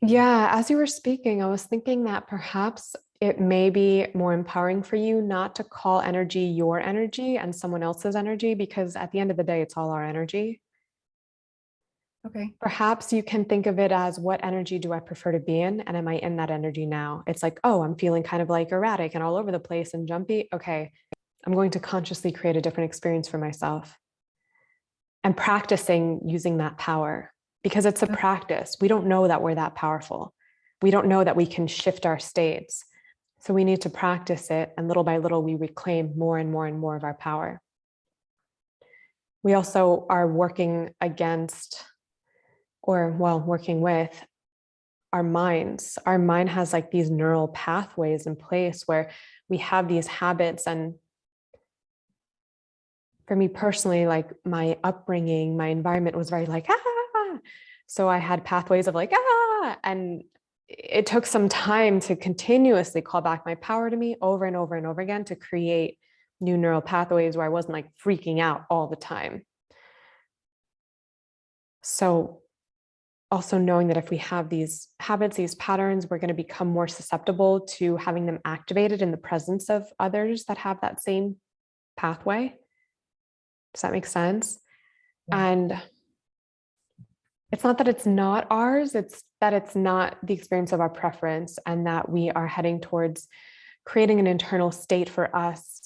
Yeah, as you were speaking, I was thinking that perhaps it may be more empowering for you not to call energy your energy and someone else's energy, because at the end of the day, it's all our energy. Okay. Perhaps you can think of it as, what energy do I prefer to be in? And am I in that energy now? It's like, oh, I'm feeling kind of like erratic and all over the place and jumpy. Okay, I'm going to consciously create a different experience for myself. And practicing using that power, because it's a practice. We don't know that we're that powerful. We don't know that we can shift our states. So we need to practice it. And little by little, we reclaim more and more and more of our power. We also are working against, or working with our minds. Our mind has like these neural pathways in place where we have these habits. And for me personally, like my upbringing, my environment was very like, ah. So I had pathways of like, ah. And it took some time to continuously call back my power to me over and over and over again to create new neural pathways where I wasn't like freaking out all the time. So also knowing that if we have these habits, these patterns, we're going to become more susceptible to having them activated in the presence of others that have that same pathway. Does that make sense? Yeah. And it's not that it's not ours, it's that it's not the experience of our preference, and that we are heading towards creating an internal state for us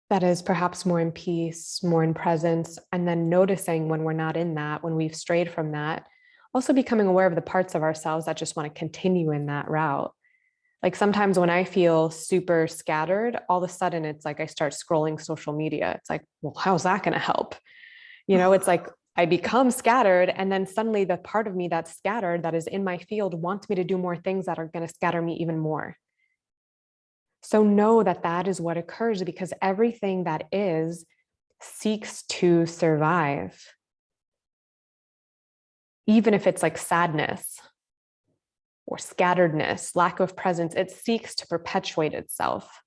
that is perhaps more in peace, more in presence, and then noticing when we're not in that, when we've strayed from that, also becoming aware of the parts of ourselves that just want to continue in that route. Like sometimes when I feel super scattered, all of a sudden it's like I start scrolling social media. It's like, well, how's that going to help? It's like I become scattered, and then suddenly the part of me that's scattered, that is in my field, wants me to do more things that are going to scatter me even more. So know that that is what occurs, because everything that is seeks to survive. Even if it's like sadness or scatteredness, lack of presence, it seeks to perpetuate itself.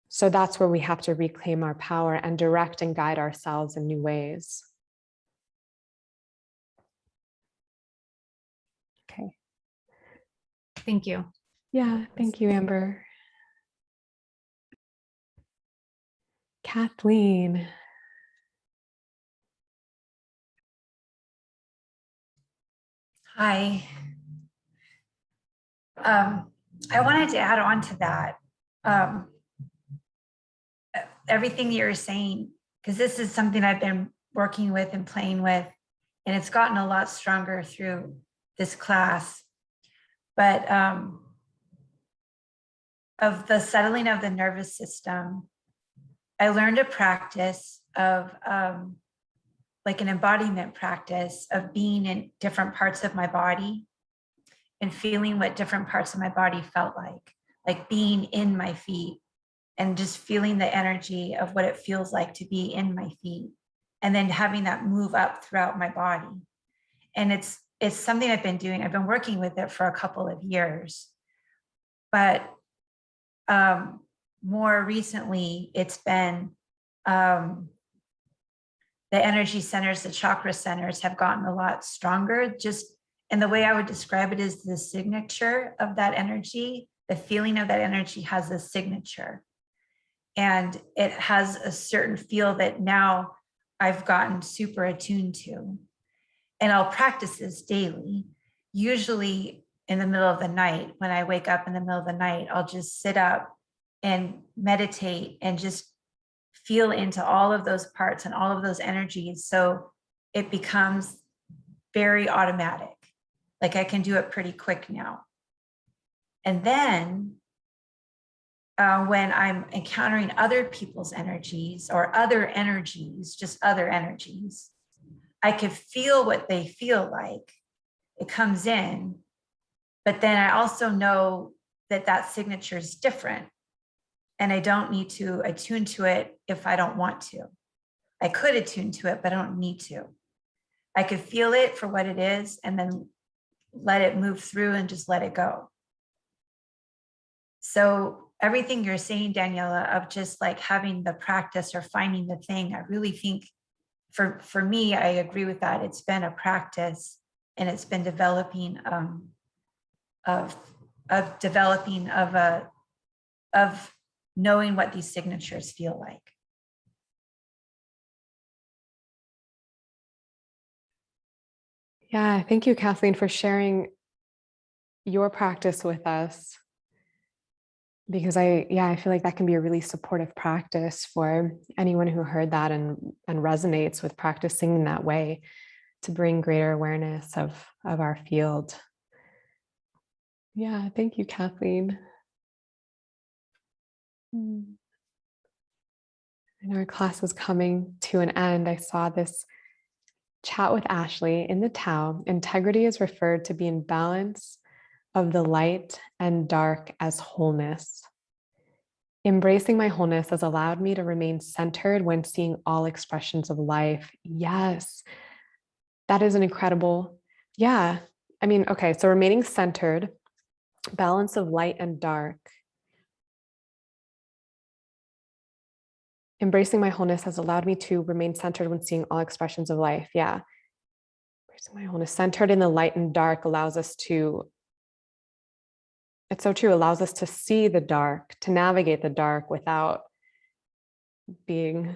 So that's where we have to reclaim our power and direct and guide ourselves in new ways. Okay. Thank you. Yeah, thank you, Amber. Kathleen. Hi. I wanted to add on to that. Everything you were saying, because this is something I've been working with and playing with, and it's gotten a lot stronger through this class. But of the settling of the nervous system, I learned a practice of like an embodiment practice of being in different parts of my body and feeling what different parts of my body felt like being in my feet and just feeling the energy of what it feels like to be in my feet, and then having that move up throughout my body. And it's something I've been doing. I've been working with it for a couple of years, but more recently, it's been the energy centers, the chakra centers have gotten a lot stronger. Just, and the way I would describe it is the signature of that energy, the feeling of that energy has a signature. And it has a certain feel that now I've gotten super attuned to. And I'll practice this daily. Usually in the middle of the night, when I wake up in the middle of the night, I'll just sit up and meditate and just feel into all of those parts and all of those energies. So it becomes very automatic. Like I can do it pretty quick now. And then when I'm encountering other people's energies or other energies, just other energies, I could feel what they feel like. It comes in, but then I also know that that signature is different and I don't need to attune to it if I don't want to. I could attune to it, but I don't need to. I could feel it for what it is and then let it move through and just let it go. So everything you're saying, Daniela, of just like having the practice or finding the thing, I really think for me, I agree with that. It's been a practice and it's been developing of knowing what these signatures feel like. Yeah, thank you, Kathleen, for sharing your practice with us. Because I feel like that can be a really supportive practice for anyone who heard that and resonates with practicing in that way to bring greater awareness of our field. Yeah, thank you, Kathleen. And our class is coming to an end. I saw this chat with Ashley in the Tao. Integrity is referred to being balance of the light and dark as wholeness. Embracing my wholeness has allowed me to remain centered when seeing all expressions of life. Yes, that is an incredible, yeah. I mean, okay, so remaining centered, balance of light and dark. Embracing my wholeness has allowed me to remain centered when seeing all expressions of life. Yeah. Embracing my wholeness, centered in the light and dark allows us to, it's so true, allows us to see the dark, to navigate the dark without being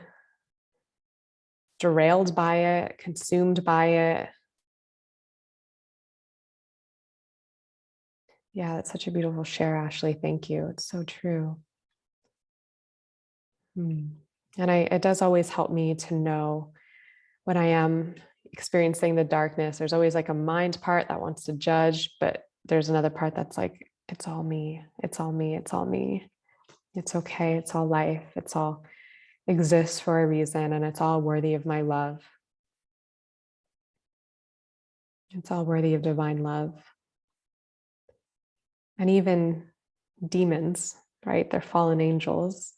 derailed by it, consumed by it. Yeah, that's such a beautiful share, Ashley. Thank you. It's so true. And it does always help me to know when I am experiencing the darkness, there's always like a mind part that wants to judge, but there's another part that's like, it's all me. It's all me. It's all me. It's okay. It's all life. It's all exists for a reason, and it's all worthy of my love. It's all worthy of divine love. And even demons, right? They're fallen angels,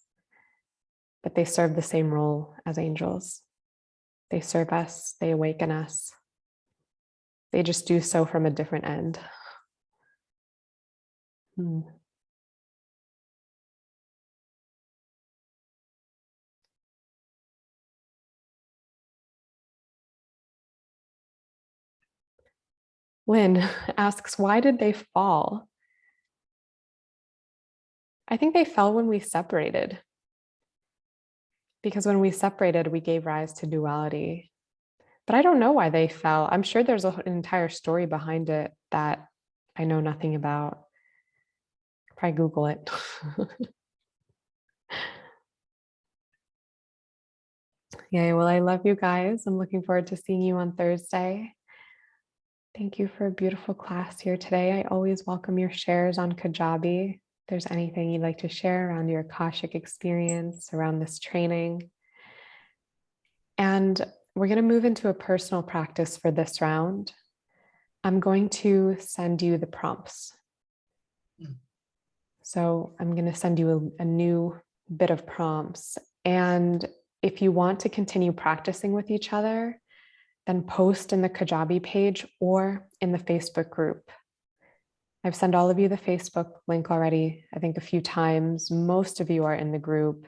but they serve the same role as angels. They serve us, they awaken us. They just do so from a different end. Lynn asks, why did they fall? I think they fell when we separated. Because when we separated, we gave rise to duality. But I don't know why they fell. I'm sure there's an entire story behind it that I know nothing about. Probably Google it. Yeah, well, I love you guys. I'm looking forward to seeing you on Thursday. Thank you for a beautiful class here today. I always welcome your shares on Kajabi. If there's anything you'd like to share around your Akashic experience, around this training. And we're going to move into a personal practice for this round. I'm going to send you the prompts. So I'm going to send you a new bit of prompts. And if you want to continue practicing with each other, then post in the Kajabi page or in the Facebook group. I've sent all of you the Facebook link already, I think a few times. Most of you are in the group.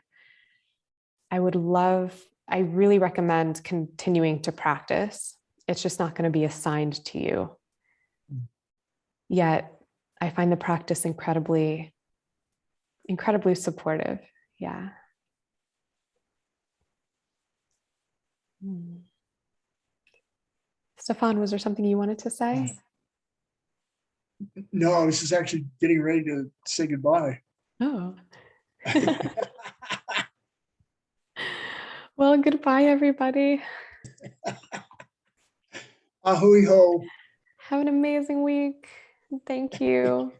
I really recommend continuing to practice. It's just not going to be assigned to you. Yet I find the practice incredibly supportive. Yeah. Stefan, was there something you wanted to say? No, I was just actually getting ready to say goodbye. Oh. Well, goodbye, everybody. Ahui ho. Have an amazing week. Thank you.